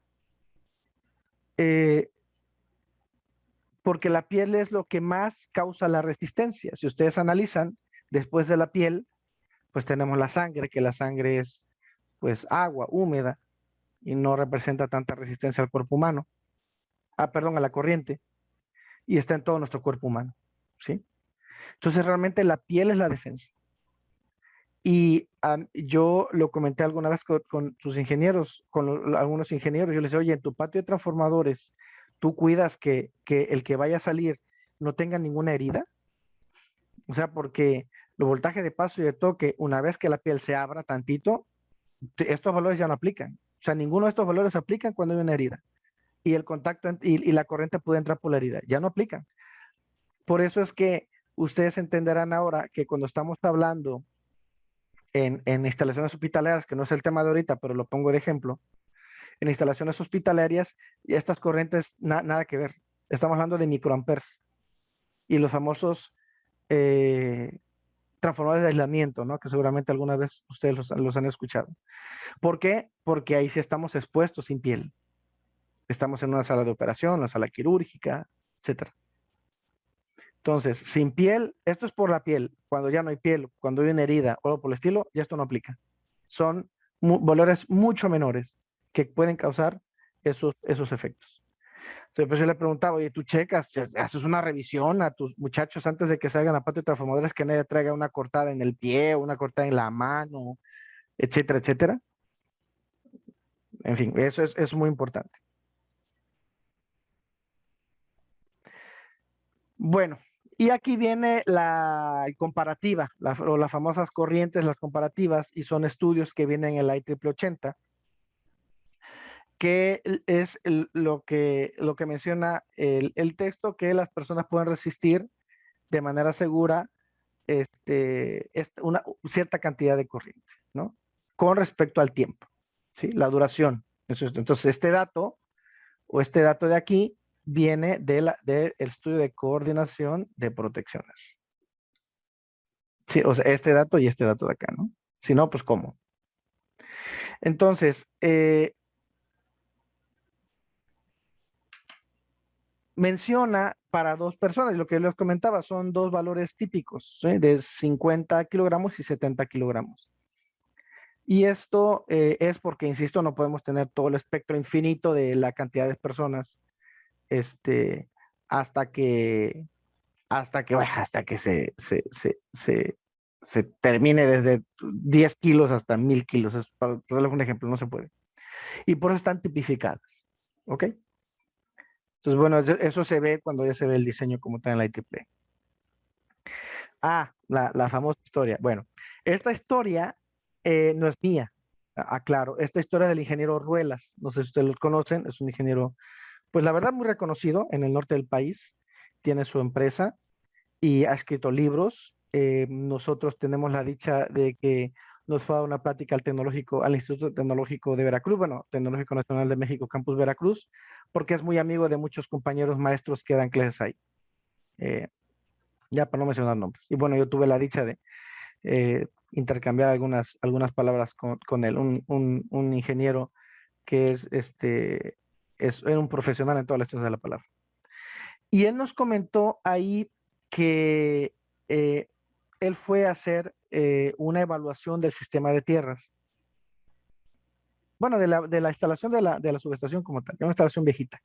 Porque la piel es lo que más causa la resistencia. Si ustedes analizan, después de la piel, pues tenemos la sangre, que la sangre es pues agua húmeda y no representa tanta resistencia al cuerpo humano. Perdón, a la corriente, y está en todo nuestro cuerpo humano, ¿sí? Entonces realmente la piel es la defensa. Y yo lo comenté alguna vez con sus ingenieros, con algunos ingenieros, yo les decía, oye, en tu patio de transformadores, ¿tú cuidas que el que vaya a salir no tenga ninguna herida? O sea, porque los voltajes de paso y de toque, una vez que la piel se abra tantito, estos valores ya no aplican. O sea, ninguno de estos valores aplican cuando hay una herida. Y el contacto y la corriente puede entrar por la herida. Ya no aplican. Por eso es que ustedes entenderán ahora que cuando estamos hablando en instalaciones hospitalarias, que no es el tema de ahorita, pero lo pongo de ejemplo, en instalaciones hospitalarias, estas corrientes nada que ver. Estamos hablando de microamperes y los famosos transformadores de aislamiento, ¿no? Que seguramente alguna vez ustedes los han escuchado. ¿Por qué? Porque ahí sí estamos expuestos sin piel. Estamos en una sala de operación, una sala quirúrgica, etcétera. Entonces, sin piel, esto es por la piel. Cuando ya no hay piel, cuando hay una herida o algo por el estilo, ya esto no aplica. Son valores mucho menores que pueden causar esos efectos. Entonces, pues yo le preguntaba, oye, ¿tú checas, haces una revisión a tus muchachos antes de que salgan a patio de transformadores que nadie traiga una cortada en el pie, una cortada en la mano, etcétera, etcétera? En fin, eso es muy importante. Bueno, y aquí viene la comparativa, o las famosas corrientes, las comparativas, y son estudios que vienen en el IEEE 80, que es lo que menciona el texto, que las personas pueden resistir de manera segura una cierta cantidad de corriente, ¿no? Con respecto al tiempo, ¿sí? La duración. Entonces, este dato o este dato de aquí viene del estudio de coordinación de protecciones. Sí, o sea, este dato y este dato de acá, ¿no? Si no, pues ¿cómo? Entonces, menciona para dos personas, lo que les comentaba, son dos valores típicos, ¿sí? De 50 kilogramos y 70 kilogramos. Y esto es porque, insisto, no podemos tener todo el espectro infinito de la cantidad de personas hasta que, hasta que se termine desde 10 kilos hasta 1000 kilos. Es, para darles un ejemplo, no se puede. Y por eso están tipificadas. ¿Ok? Entonces, bueno, eso se ve cuando ya se ve el diseño como está en la IEEE. Ah, la famosa historia. Bueno, esta historia no es mía, aclaro. Esta historia del ingeniero Ruelas, no sé si ustedes lo conocen, es un ingeniero, pues la verdad muy reconocido en el norte del país, tiene su empresa y ha escrito libros. Nosotros tenemos la dicha de que nos fue a una plática al Instituto Tecnológico de Veracruz, bueno, Tecnológico Nacional de México, Campus Veracruz, porque es muy amigo de muchos compañeros maestros que dan clases ahí. Eh, ya para no mencionar nombres. Y bueno, yo tuve la dicha de intercambiar algunas palabras con él, un ingeniero que era un profesional en todas las extensión de la palabra. Y él nos comentó ahí que él fue a hacer una evaluación del sistema de tierras. Bueno, de la instalación de la subestación como tal, una instalación viejita.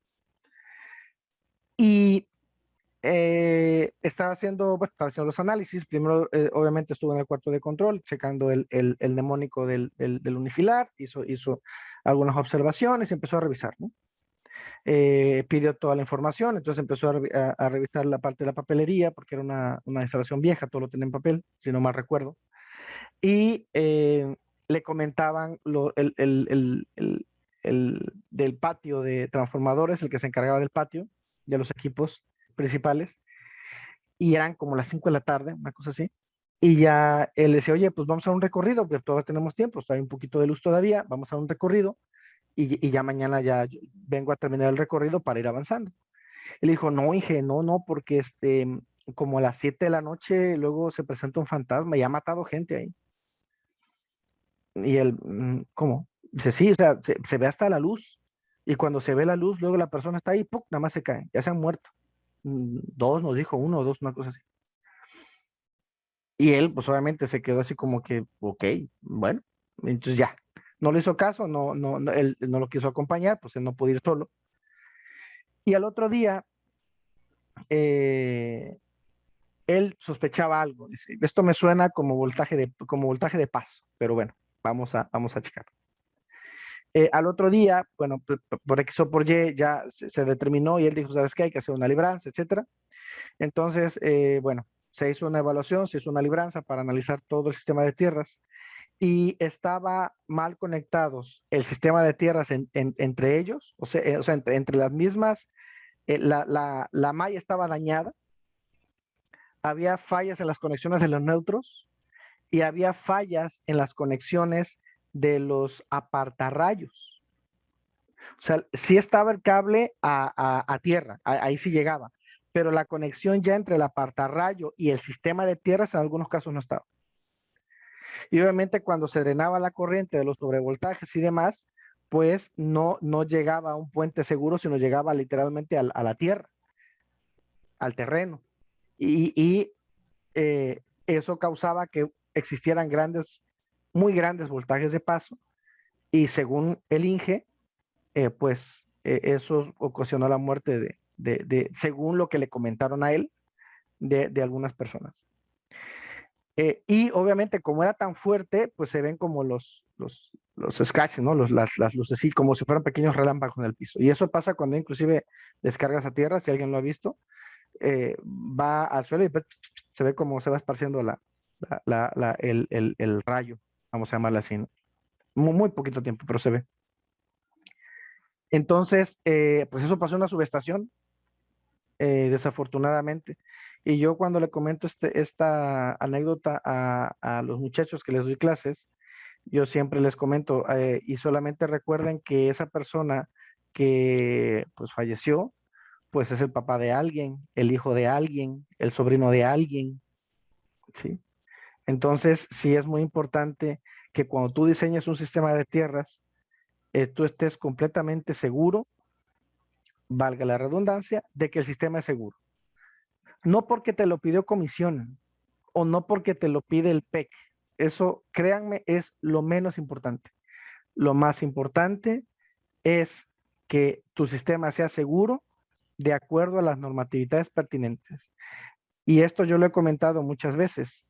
Y estaba haciendo los análisis. Primero, obviamente, estuvo en el cuarto de control, checando el mnemónico del unifilar, hizo algunas observaciones y empezó a revisar, ¿no? Pidió toda la información, entonces empezó a revisar la parte de la papelería, porque era una instalación vieja, todo lo tenía en papel, si no mal recuerdo. Y le comentaban del patio de transformadores, el que se encargaba del patio, de los equipos principales, y eran como las 5 de la tarde, una cosa así. Y ya él decía, oye, pues vamos a un recorrido, porque todavía tenemos tiempo, hay un poquito de luz todavía, vamos a un recorrido y ya mañana ya vengo a terminar el recorrido para ir avanzando. Él dijo, no, Inge, no, porque como a las 7 de la noche luego se presenta un fantasma y ha matado gente ahí. Y él, ¿cómo? Dice, sí, o sea, se ve hasta la luz. Y cuando se ve la luz, luego la persona está ahí, ¡pum!, nada más se cae, ya se han muerto. Dos, nos dijo, uno o dos, una cosa así. Y él, pues obviamente se quedó así como que, ok, bueno, entonces ya, no le hizo caso, él no lo quiso acompañar, pues él no pudo ir solo. Y al otro día, eh, él sospechaba algo, dice, esto me suena como voltaje de paso, pero bueno, vamos a checar. Al otro día, bueno, por X o por Y ya se determinó y él dijo, ¿sabes qué? Hay que hacer una libranza, etcétera. Entonces, bueno, se hizo una evaluación, se hizo una libranza para analizar todo el sistema de tierras y estaba mal conectados el sistema de tierras entre ellos, o sea entre las mismas, la malla estaba dañada, había fallas en las conexiones de los neutros y había fallas en las conexiones de los apartarrayos. O sea, sí estaba el cable a tierra, ahí sí llegaba, pero la conexión ya entre el apartarrayo y el sistema de tierras en algunos casos no estaba. Y obviamente cuando se drenaba la corriente de los sobrevoltajes y demás, pues no llegaba a un puente seguro, sino llegaba literalmente a la tierra, al terreno. Y eso causaba que existieran muy grandes voltajes de paso. Y según el INGE, pues eso ocasionó la muerte según lo que le comentaron a él, de algunas personas. Y obviamente como era tan fuerte, pues se ven como los scratches, ¿no? Las luces, sí, como si fueran pequeños relámpagos en el piso. Y eso pasa cuando inclusive descargas a tierra, si alguien lo ha visto, va al suelo y se ve como se va esparciendo el rayo, vamos a llamarlo así, ¿no? Muy poquito tiempo, pero se ve. Entonces, pues eso pasó en una subestación, desafortunadamente. Y yo cuando le comento esta anécdota a los muchachos que les doy clases, yo siempre les comento, y solamente recuerden que esa persona que pues falleció, pues es el papá de alguien, el hijo de alguien, el sobrino de alguien, ¿sí? Entonces, sí es muy importante que cuando tú diseñes un sistema de tierras, tú estés completamente seguro, valga la redundancia, de que el sistema es seguro. No porque te lo pidió comisión o no porque te lo pide el PEC. Eso, créanme, es lo menos importante. Lo más importante es que tu sistema sea seguro de acuerdo a las normatividades pertinentes. Y esto yo lo he comentado muchas veces.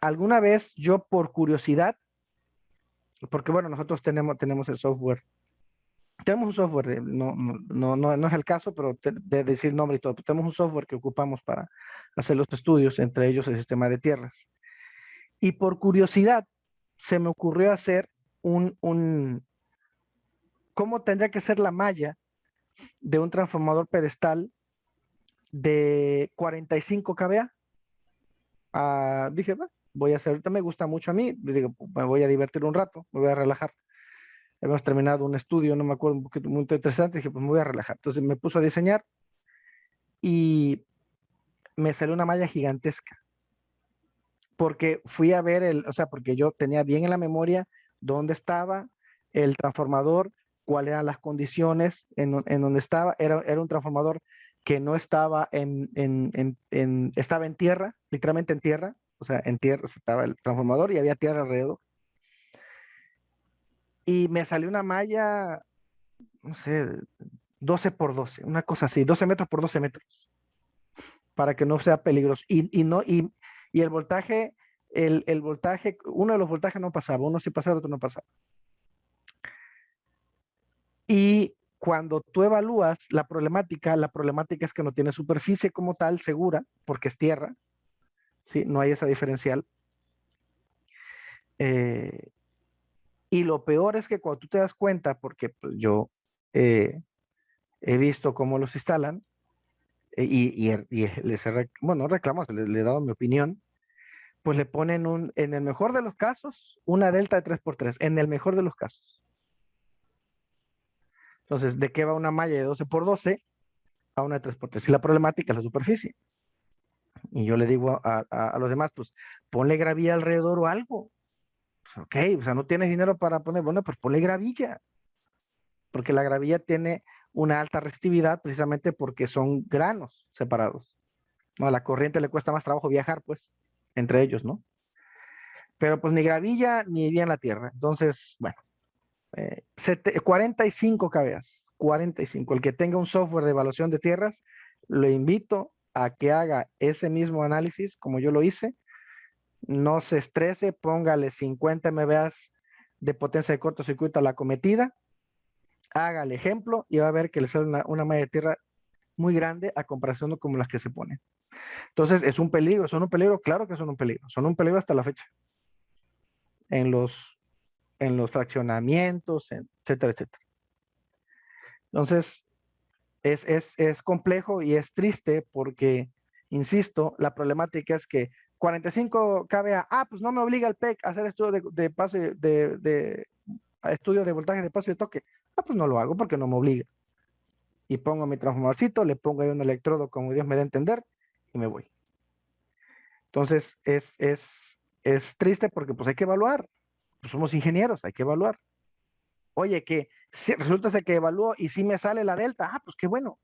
Alguna vez yo por curiosidad, porque bueno, nosotros tenemos el software. Tenemos un software, no es el caso, pero de decir nombre y todo. Tenemos un software que ocupamos para hacer los estudios, entre ellos el sistema de tierras. Y por curiosidad se me ocurrió hacer cómo tendría que ser la malla de un transformador pedestal de 45 kVA. Dije, "Bueno, voy a hacer, ahorita me gusta mucho a mí, digo, me voy a divertir un rato, me voy a relajar. Hemos terminado un estudio, no me acuerdo, un poquito muy interesante, dije, pues me voy a relajar. Entonces me puso a diseñar y me salió una malla gigantesca, porque fui a ver o sea, porque yo tenía bien en la memoria dónde estaba el transformador, cuáles eran las condiciones en donde estaba. Era un transformador que no estaba estaba en tierra, literalmente en tierra, o sea, en tierra, o sea, estaba el transformador y había tierra alrededor. Y me salió una malla, no sé, 12 por 12, una cosa así, 12 metros por 12 metros, para que no sea peligroso. Y el voltaje, el voltaje, uno de los voltajes no pasaba, uno sí pasaba, otro no pasaba. Y cuando tú evalúas la problemática es que no tiene superficie como tal segura, porque es tierra, ¿sí? No hay esa diferencial. Y lo peor es que cuando tú te das cuenta, porque pues, yo he visto cómo los instalan, y bueno, reclamos, le he dado mi opinión, pues le ponen en el mejor de los casos, una delta de 3x3, en el mejor de los casos. Entonces, ¿de qué va una malla de 12 por 12 a una de 3x3? Y la problemática es la superficie. Y yo le digo a los demás, pues ponle gravilla alrededor o algo. Pues, ok, o sea, no tienes dinero para poner, bueno, pues ponle gravilla, porque la gravilla tiene una alta resistividad precisamente porque son granos separados. No, a la corriente le cuesta más trabajo viajar, pues, entre ellos, ¿no? Pero pues ni gravilla ni bien la tierra. Entonces, bueno, 45 kVA, 45. El que tenga un software de evaluación de tierras, lo invito a que haga ese mismo análisis como yo lo hice. No se estrese, póngale 50 MVA de potencia de cortocircuito a la cometida, haga el ejemplo y va a ver que le sale una malla de tierra muy grande a comparación de como las que se ponen. Entonces, es un peligro, son un peligro, claro que son un peligro hasta la fecha en los fraccionamientos, etcétera, etcétera. Entonces, es complejo y es triste porque, insisto, la problemática es que 45 kVA, pues no me obliga el PEC a hacer estudio de paso estudio de voltaje de paso y de toque. Pues no lo hago porque no me obliga. Y pongo mi transformadorcito, le pongo ahí un electrodo como Dios me da a entender y me voy. Entonces, es triste porque pues hay que evaluar. Pues somos ingenieros, hay que evaluar. Oye, que si resulta ser que evalúo y si me sale la delta, pues qué bueno,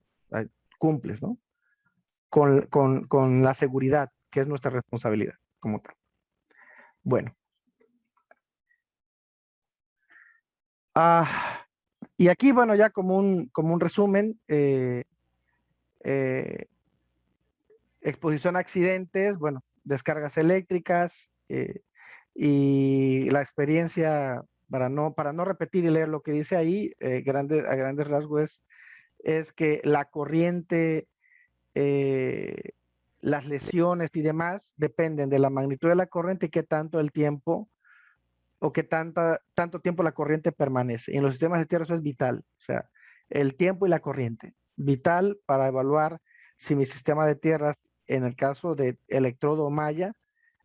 cumples, ¿no? Con la seguridad, que es nuestra responsabilidad como tal. Bueno. Y aquí, bueno, ya como un resumen, exposición a accidentes, bueno, descargas eléctricas, y la experiencia, para no repetir y leer lo que dice ahí, a grandes rasgos es que la corriente, las lesiones y demás dependen de la magnitud de la corriente y qué tanto el tiempo o qué tanto tiempo la corriente permanece. Y en los sistemas de tierra eso es vital, o sea, el tiempo y la corriente, vital para evaluar si mi sistema de tierras, en el caso de electrodo malla,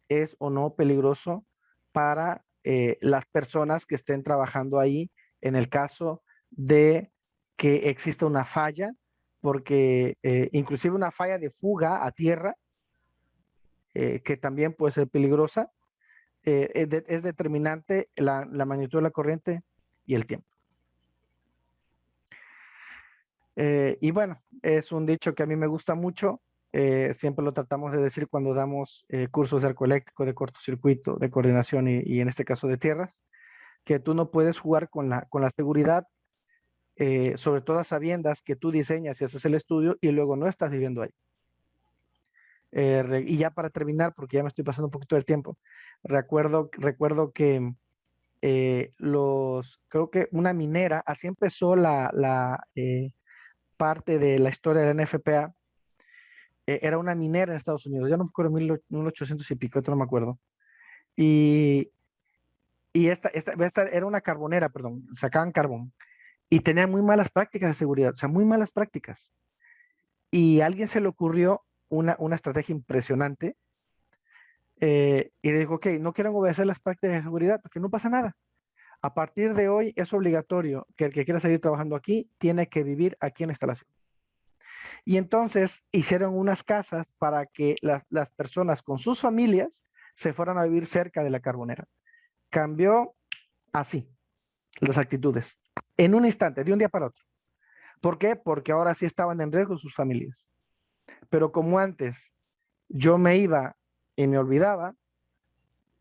es o no peligroso para las personas que estén trabajando ahí en el caso de que exista una falla, porque inclusive una falla de fuga a tierra, que también puede ser peligrosa, es determinante la magnitud de la corriente y el tiempo. Y bueno, es un dicho que a mí me gusta mucho. Siempre lo tratamos de decir cuando damos cursos de arco eléctrico, de cortocircuito, de coordinación y en este caso de tierras, que tú no puedes jugar con la seguridad, sobre todo a sabiendas que tú diseñas y haces el estudio y luego no estás viviendo ahí. Y ya para terminar, porque ya me estoy pasando un poquito del tiempo, recuerdo que creo que una minera, así empezó parte de la historia del NFPA. Era una minera en Estados Unidos, ya no me acuerdo, 1800 y pico, no me acuerdo. Y esta era una carbonera, perdón, sacaban carbón y tenían muy malas prácticas de seguridad, o sea, muy malas prácticas. Y a alguien se le ocurrió una estrategia impresionante, y le dijo, ok, no quieren obedecer las prácticas de seguridad porque no pasa nada. A partir de hoy es obligatorio que el que quiera seguir trabajando aquí tiene que vivir aquí en la instalación. Y entonces hicieron unas casas para que las personas con sus familias se fueran a vivir cerca de la carbonera. Cambió así las actitudes, en un instante, de un día para otro. ¿Por qué? Porque ahora sí estaban en riesgo sus familias. Pero como antes yo me iba y me olvidaba,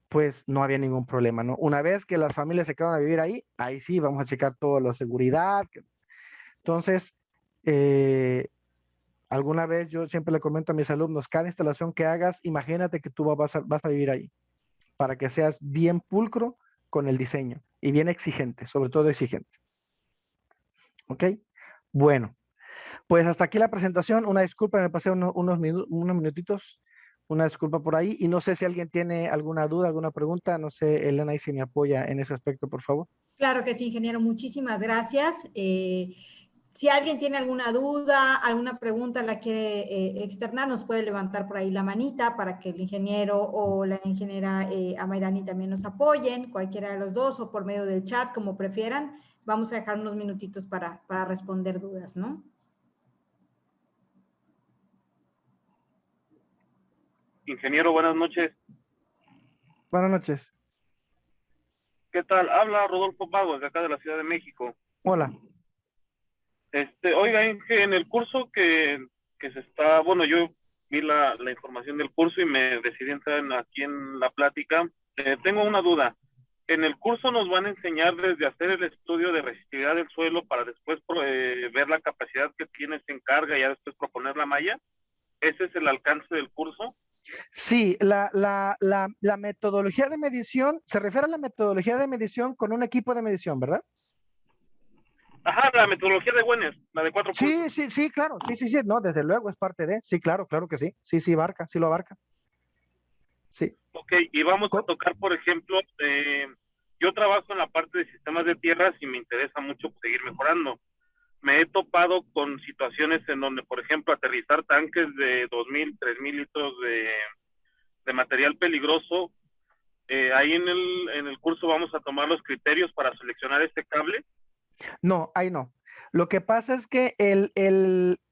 pues no había ningún problema, ¿no? Una vez que las familias se quedaron a vivir ahí, ahí sí vamos a checar toda la seguridad. Entonces, alguna vez yo siempre le comento a mis alumnos, cada instalación que hagas, imagínate que tú vas a vivir ahí, para que seas bien pulcro con el diseño y bien exigente, sobre todo exigente. ¿Ok? Bueno, pues hasta aquí la presentación. Una disculpa, me pasé unos minutitos. Una disculpa por ahí. Y no sé si alguien tiene alguna duda, alguna pregunta. No sé, Elena, y si me apoya en ese aspecto, por favor. Claro que sí, ingeniero. Muchísimas gracias. Si alguien tiene alguna duda, alguna pregunta la quiere externar, nos puede levantar por ahí la manita para que el ingeniero o la ingeniera Amairani también nos apoyen, cualquiera de los dos, o por medio del chat, como prefieran. Vamos a dejar unos minutitos para responder dudas, ¿no? Ingeniero, buenas noches. Buenas noches. ¿Qué tal? Habla Rodolfo Pagos, de acá de la Ciudad de México. Hola. Oiga, Inge, en el curso que se está, bueno, yo vi la información del curso y me decidí entrar aquí en la plática. Tengo una duda. En el curso nos van a enseñar desde hacer el estudio de resistividad del suelo para después ver la capacidad que tiene en carga y ya después proponer la malla. ¿Ese es el alcance del curso? Sí, la metodología de medición, se refiere a la metodología de medición con un equipo de medición, ¿verdad? Ajá, la metodología de Güenes, la de 4 puntos. Sí, claro, sí, no, desde luego es parte de, sí, claro que sí, sí, abarca, sí lo abarca. Sí. Ok, y vamos a tocar, por ejemplo, yo trabajo en la parte de sistemas de tierras y me interesa mucho seguir mejorando. Me he topado con situaciones en donde, por ejemplo, aterrizar tanques de 2,000, 3,000 litros de material peligroso. Ahí en el curso vamos a tomar los criterios para seleccionar este cable. No, ahí no. Lo que pasa es que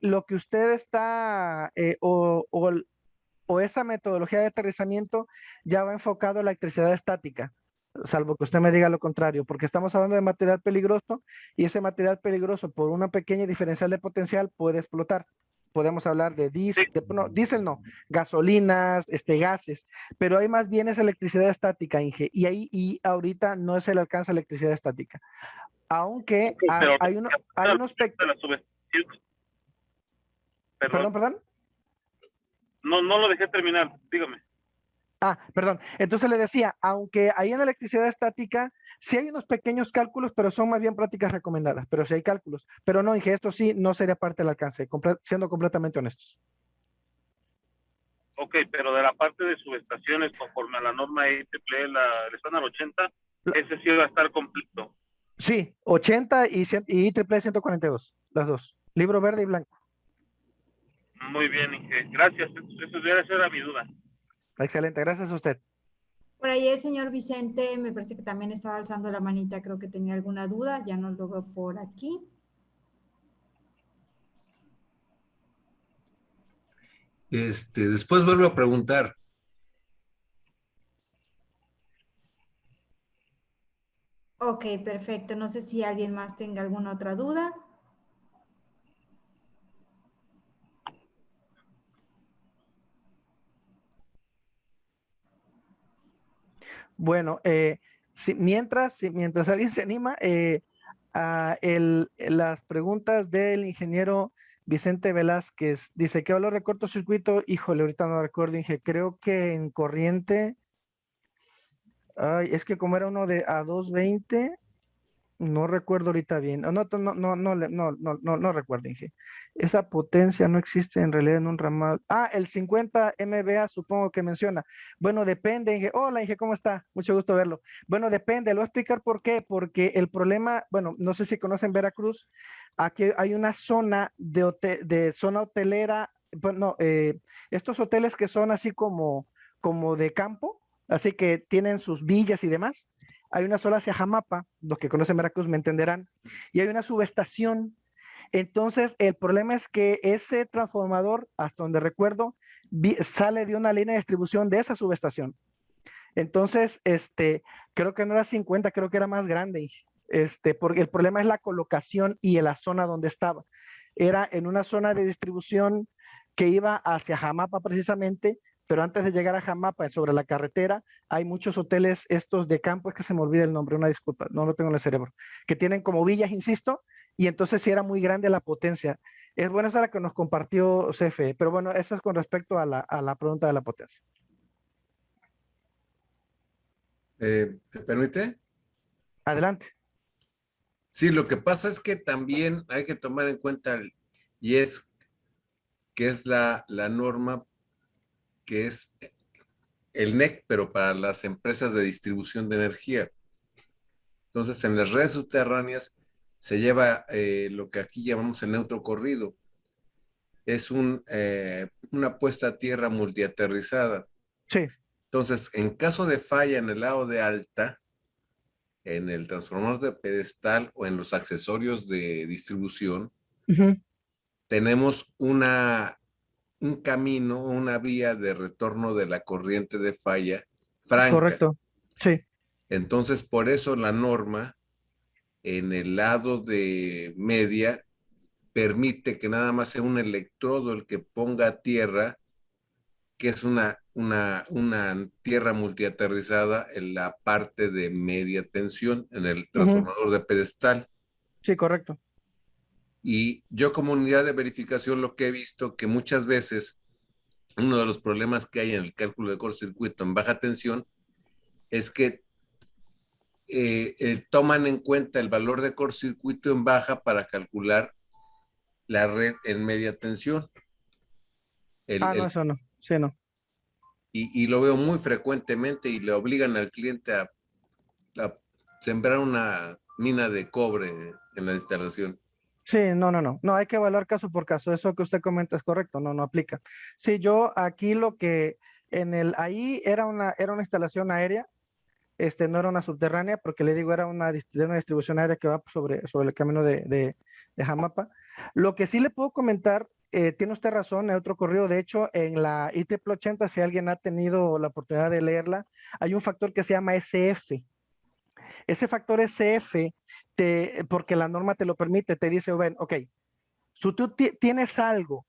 lo que usted está, o esa metodología de aterrizamiento ya va enfocado a la electricidad estática, salvo que usted me diga lo contrario, porque estamos hablando de material peligroso y ese material peligroso por una pequeña diferencial de potencial puede explotar. Podemos hablar de diésel, gasolinas, gases, pero hay más bien es electricidad estática, Inge, y ahorita no es el alcance de electricidad estática. Aunque hay unos pequeños... Perdón. No lo dejé terminar, dígame. Perdón. Entonces le decía, aunque hay en electricidad estática, sí hay unos pequeños cálculos, pero son más bien prácticas recomendadas, pero sí hay cálculos. Pero no, Inge, esto sí no sería parte del alcance, siendo completamente honestos. Ok, pero de la parte de subestaciones, conforme a la norma IEEE, el estándar 80, ese sí va a estar completo. Sí, 80 y IEEE 142, las dos. Libro verde y blanco. Muy bien, Inge. Gracias. Esa era mi duda. Excelente, gracias a usted. Por ahí el señor Vicente, me parece que también estaba alzando la manita, creo que tenía alguna duda, ya no lo veo por aquí. Después vuelvo a preguntar. Ok, perfecto. No sé si alguien más tenga alguna otra duda. Bueno, mientras alguien se anima, las preguntas del ingeniero Vicente Velázquez dice, ¿qué valor de cortocircuito? Híjole, ahorita no recuerdo, Inge, creo que en corriente, ay, es que como era uno de a 220, no recuerdo ahorita bien. No recuerdo, Inge. Esa potencia no existe en realidad en un ramal. Ah, el 50 MVA supongo que menciona. Bueno, depende, Inge. Hola, Inge, ¿cómo está? Mucho gusto verlo. Bueno, depende. Le voy a explicar por qué. Porque el problema, bueno, no sé si conocen Veracruz. Aquí hay una zona de zona hotelera. Bueno, estos hoteles que son así como de campo, así que tienen sus villas y demás. Hay una sola hacia Jamapa, los que conocen Veracruz me entenderán, y hay una subestación. Entonces, el problema es que ese transformador, hasta donde recuerdo, sale de una línea de distribución de esa subestación. Entonces, creo que no era 50, creo que era más grande, porque el problema es la colocación y en la zona donde estaba. Era en una zona de distribución que iba hacia Jamapa precisamente, pero antes de llegar a Jamapa, sobre la carretera, hay muchos hoteles estos de campo, es que se me olvida el nombre, una disculpa, no lo tengo en el cerebro, que tienen como villas, insisto, y entonces sí era muy grande la potencia. Es bueno, esa es la que nos compartió CFE, pero bueno, eso es con respecto a la pregunta de la potencia. ¿Me permite? Adelante. Sí, lo que pasa es que también hay que tomar en cuenta, y es que es la norma que es el NEC, pero para las empresas de distribución de energía. Entonces, en las redes subterráneas se lleva lo que aquí llamamos el neutro corrido. Es una puesta a tierra multiaterrizada. Sí. Entonces, en caso de falla en el lado de alta, en el transformador de pedestal o en los accesorios de distribución, tenemos un camino, una vía de retorno de la corriente de falla franca. Correcto, sí. Entonces, por eso la norma en el lado de media permite que nada más sea un electrodo el que ponga a tierra, que es una tierra multiaterrizada en la parte de media tensión, en el transformador de pedestal. Sí, correcto. Y yo como unidad de verificación lo que he visto que muchas veces uno de los problemas que hay en el cálculo de cortocircuito en baja tensión es que toman en cuenta el valor de cortocircuito en baja para calcular la red en media tensión. No, eso no, sí, no. Y lo veo muy frecuentemente y le obligan al cliente a sembrar una mina de cobre en la instalación. Sí, no, hay que evaluar caso por caso, eso que usted comenta es correcto, no aplica. Sí, yo aquí lo que ahí era una instalación aérea, no era una subterránea, porque le digo, era una distribución aérea que va sobre el camino de Jamapa. Lo que sí le puedo comentar, tiene usted razón, en otro correo, de hecho, en la IEEE 80, si alguien ha tenido la oportunidad de leerla, hay un factor que se llama SF. Ese factor SF, porque la norma te lo permite, te dice, bueno, ok, si tú tienes algo,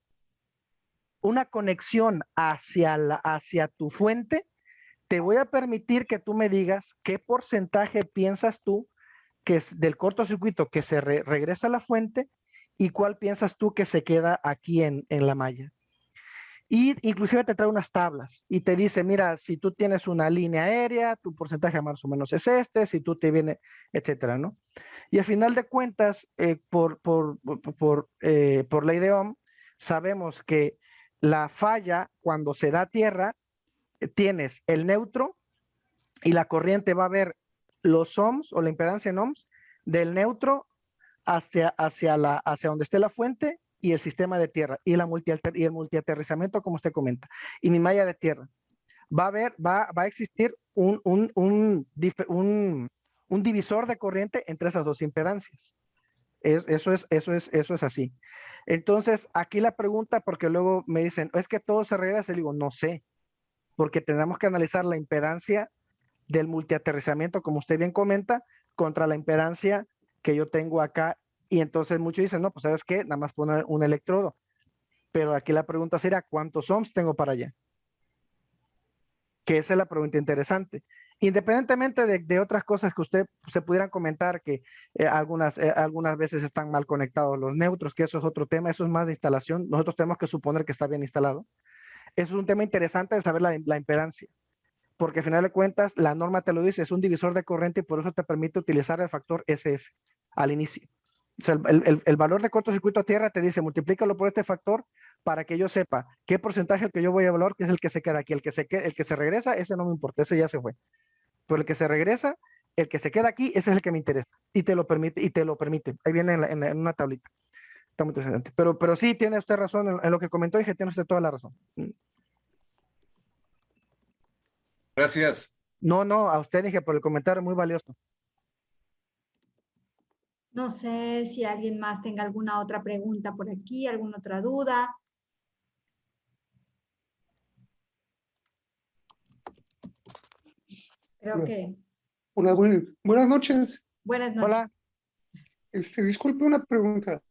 una conexión hacia tu fuente, te voy a permitir que tú me digas qué porcentaje piensas tú que es del cortocircuito que se regresa a la fuente y cuál piensas tú que se queda aquí en la malla. Y inclusive te trae unas tablas y te dice, mira, si tú tienes una línea aérea, tu porcentaje más o menos es si tú te viene, etcétera, ¿no? Y al final de cuentas, por ley de Ohm, sabemos que la falla, cuando se da tierra, tienes el neutro y la corriente va a ver los ohms o la impedancia en ohms del neutro hacia donde esté la fuente y el sistema de tierra y el multiaterrizamiento, como usted comenta, y mi malla de tierra, va a existir un divisor de corriente entre esas dos impedancias. Eso es así. Entonces, aquí la pregunta, porque luego me dicen, es que todo se regresa, y digo, no sé, porque tendremos que analizar la impedancia del multiaterrizamiento, como usted bien comenta, contra la impedancia que yo tengo acá. Y entonces muchos dicen, no, pues ¿sabes qué? Nada más poner un electrodo. Pero aquí la pregunta sería, ¿cuántos ohms tengo para allá? Que esa es la pregunta interesante. Independientemente de otras cosas que usted se pudieran comentar, que algunas veces están mal conectados los neutros, que eso es otro tema, eso es más de instalación. Nosotros tenemos que suponer que está bien instalado. Eso es un tema interesante de saber la impedancia, porque al final de cuentas la norma te lo dice, es un divisor de corriente y por eso te permite utilizar el factor SF al inicio. O sea, el valor de cortocircuito a tierra te dice, multiplícalo por este factor para que yo sepa qué porcentaje el que yo voy a evaluar, que es el que se queda aquí. El que se regresa, ese no me importa, ese ya se fue. Pero el que se regresa, el que se queda aquí, ese es el que me interesa. Y te lo permite. Ahí viene en una tablita. Está muy interesante. Pero sí, tiene usted razón en lo que comentó y que tiene usted toda la razón. Gracias. No, a usted dije por el comentario muy valioso. No sé si alguien más tenga alguna otra pregunta por aquí, alguna otra duda. Creo que. Hola, buenas noches. Buenas noches. Hola. Disculpe una pregunta.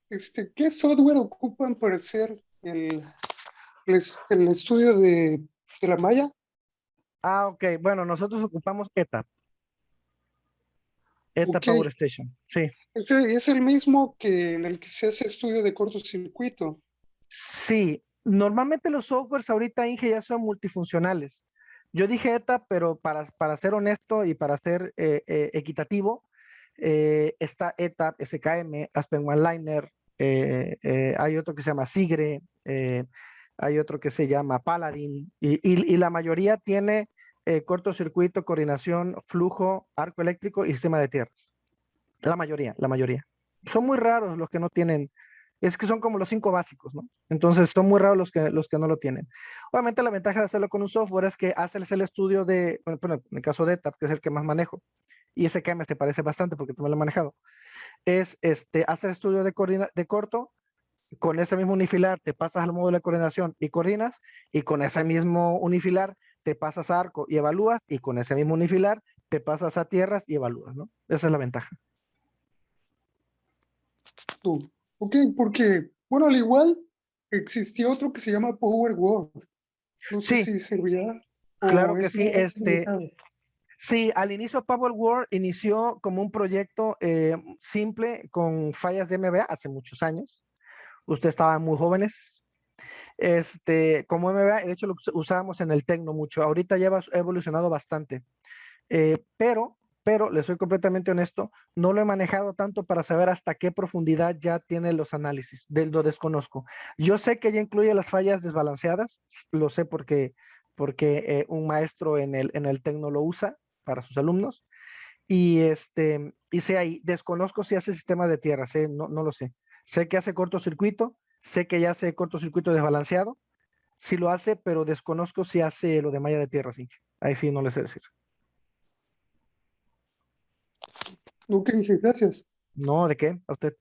¿Qué software ocupan para hacer el estudio de la malla? Ok. Bueno, nosotros ocupamos ETAP. ETAP Ok. Power Station. Sí. Es el mismo que en el que se hace estudio de cortocircuito. Sí. Normalmente los softwares ahorita, Inge, ya son multifuncionales. Yo dije ETAP, pero para ser honesto y para ser equitativo, está ETAP, SKM, Aspen OneLiner, hay otro que se llama Sigre, hay otro que se llama Paladin, y la mayoría tiene cortocircuito, coordinación, flujo, arco eléctrico y sistema de tierras. La mayoría. Son muy raros los que no tienen, es que son como los 5 básicos, ¿no? Entonces son muy raros los que no lo tienen. Obviamente la ventaja de hacerlo con un software es que haces el estudio bueno, en el caso de ETAP, que es el que más manejo, y SKM se parece bastante porque también lo he manejado, es hacer estudio de corto, con ese mismo unifilar te pasas al módulo de coordinación y coordinas, y con ese mismo unifilar te pasas a arco y evalúas, y con ese mismo unifilar te pasas a tierras y evalúas, ¿no? Esa es la ventaja. Ok, porque, bueno, al igual existía otro que se llama Power Word. No sé Sí, si servirá claro o que es sí. más limitado. Sí, al inicio Power Word inició como un proyecto simple con fallas de MBA hace muchos años. Ustedes estaban muy jóvenes. Como MBA, de hecho lo usábamos en el Tecno mucho. Ahorita ya ha evolucionado bastante. Pero les soy completamente honesto, no lo he manejado tanto para saber hasta qué profundidad ya tiene los análisis, lo desconozco. Yo sé que ya incluye las fallas desbalanceadas, lo sé porque un maestro en el Tecno lo usa para sus alumnos, y sé ahí, desconozco si hace sistema de tierra, no lo sé. Sé que hace cortocircuito, sé que ya hace cortocircuito desbalanceado, sí lo hace, pero desconozco si hace lo de malla de tierra, sí. Ahí sí no le sé decir. Ok, gracias. No, ¿de qué? A usted.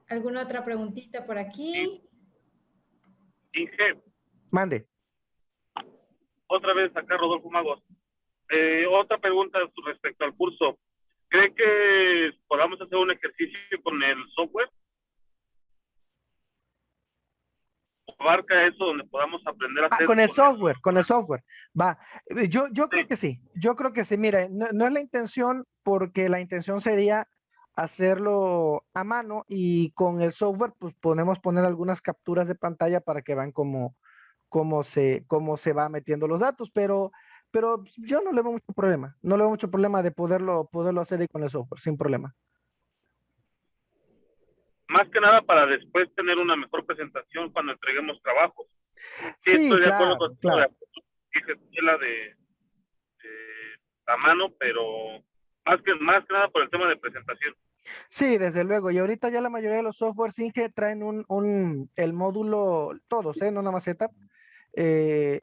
¿Alguna otra preguntita por aquí? Inge, Mande. otra vez acá Rodolfo Magos. Otra pregunta respecto al curso. ¿Cree que podamos hacer un ejercicio con el software? ¿Abarca eso donde podamos aprender a hacer? Con el software. Va. Yo creo que sí. Yo creo que sí. Mira, no es la intención, porque la intención sería hacerlo a mano, y con el software pues podemos poner algunas capturas de pantalla para que vean cómo se va metiendo los datos, pero yo no le veo mucho problema. No le veo mucho problema de poderlo hacer ahí con el software, sin problema. Más que nada para después tener una mejor presentación cuando entreguemos trabajos. Sí, Sí, estoy de acuerdo claro, con claro. la de la mano, pero más que nada por el tema de presentación. Sí, desde luego. Y ahorita ya la mayoría de los softwares Inge traen el módulo, todos, no nada más Setup.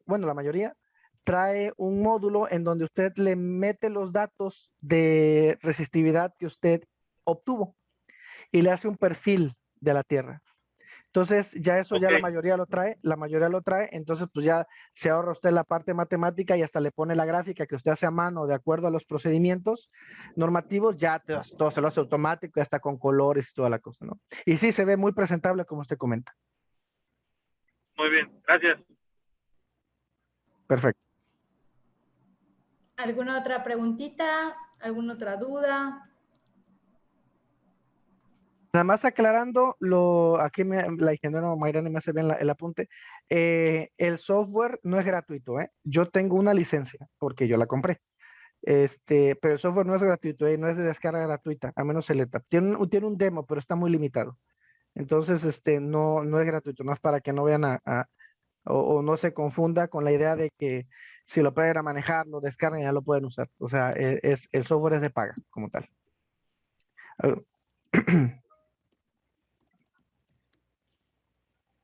Bueno, la mayoría trae un módulo en donde usted le mete los datos de resistividad que usted obtuvo y le hace un perfil de la Tierra. Entonces, ya eso ya la mayoría lo trae, entonces pues ya se ahorra usted la parte matemática y hasta le pone la gráfica que usted hace a mano de acuerdo a los procedimientos normativos, ya todo se lo hace automático y hasta con colores y toda la cosa, ¿no? Y sí, se ve muy presentable como usted comenta. Muy bien, gracias. Perfecto. ¿Alguna otra preguntita? ¿Alguna otra duda? Nada más aclarando, aquí la ingeniera Mayrani me hace bien el apunte. El software no es gratuito, ¿eh? Yo tengo una licencia porque yo la compré. Pero el software no es gratuito, no es de descarga gratuita, a menos el ETAP. Tiene un demo, pero está muy limitado. Entonces, no es gratuito, no es para que no vean o no se confunda con la idea de que si lo aprenden a manejar, lo descargan y ya lo pueden usar. O sea, el software es de paga como tal.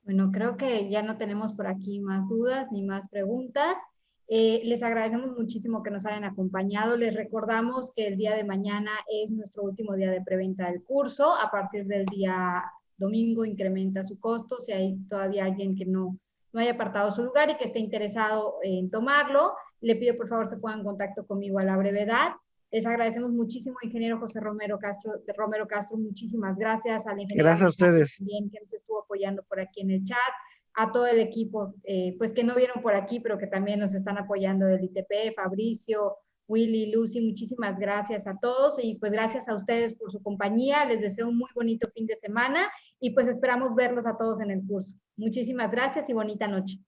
Bueno, creo que ya no tenemos por aquí más dudas ni más preguntas. Les agradecemos muchísimo que nos hayan acompañado. Les recordamos que el día de mañana es nuestro último día de preventa del curso. A partir del día domingo incrementa su costo. Si hay todavía alguien que no haya apartado su lugar y que esté interesado en tomarlo, le pido por favor se pongan en contacto conmigo a la brevedad. Les agradecemos muchísimo, ingeniero José Romero Castro, muchísimas gracias. A la ingeniera Gracias a ustedes. también que nos estuvo apoyando por aquí en el chat, a todo el equipo, pues que no vieron por aquí, pero que también nos están apoyando del ITP, Fabricio, Willy, Lucy, muchísimas gracias a todos y pues gracias a ustedes por su compañía. Les deseo un muy bonito fin de semana y pues esperamos verlos a todos en el curso. Muchísimas gracias y bonita noche.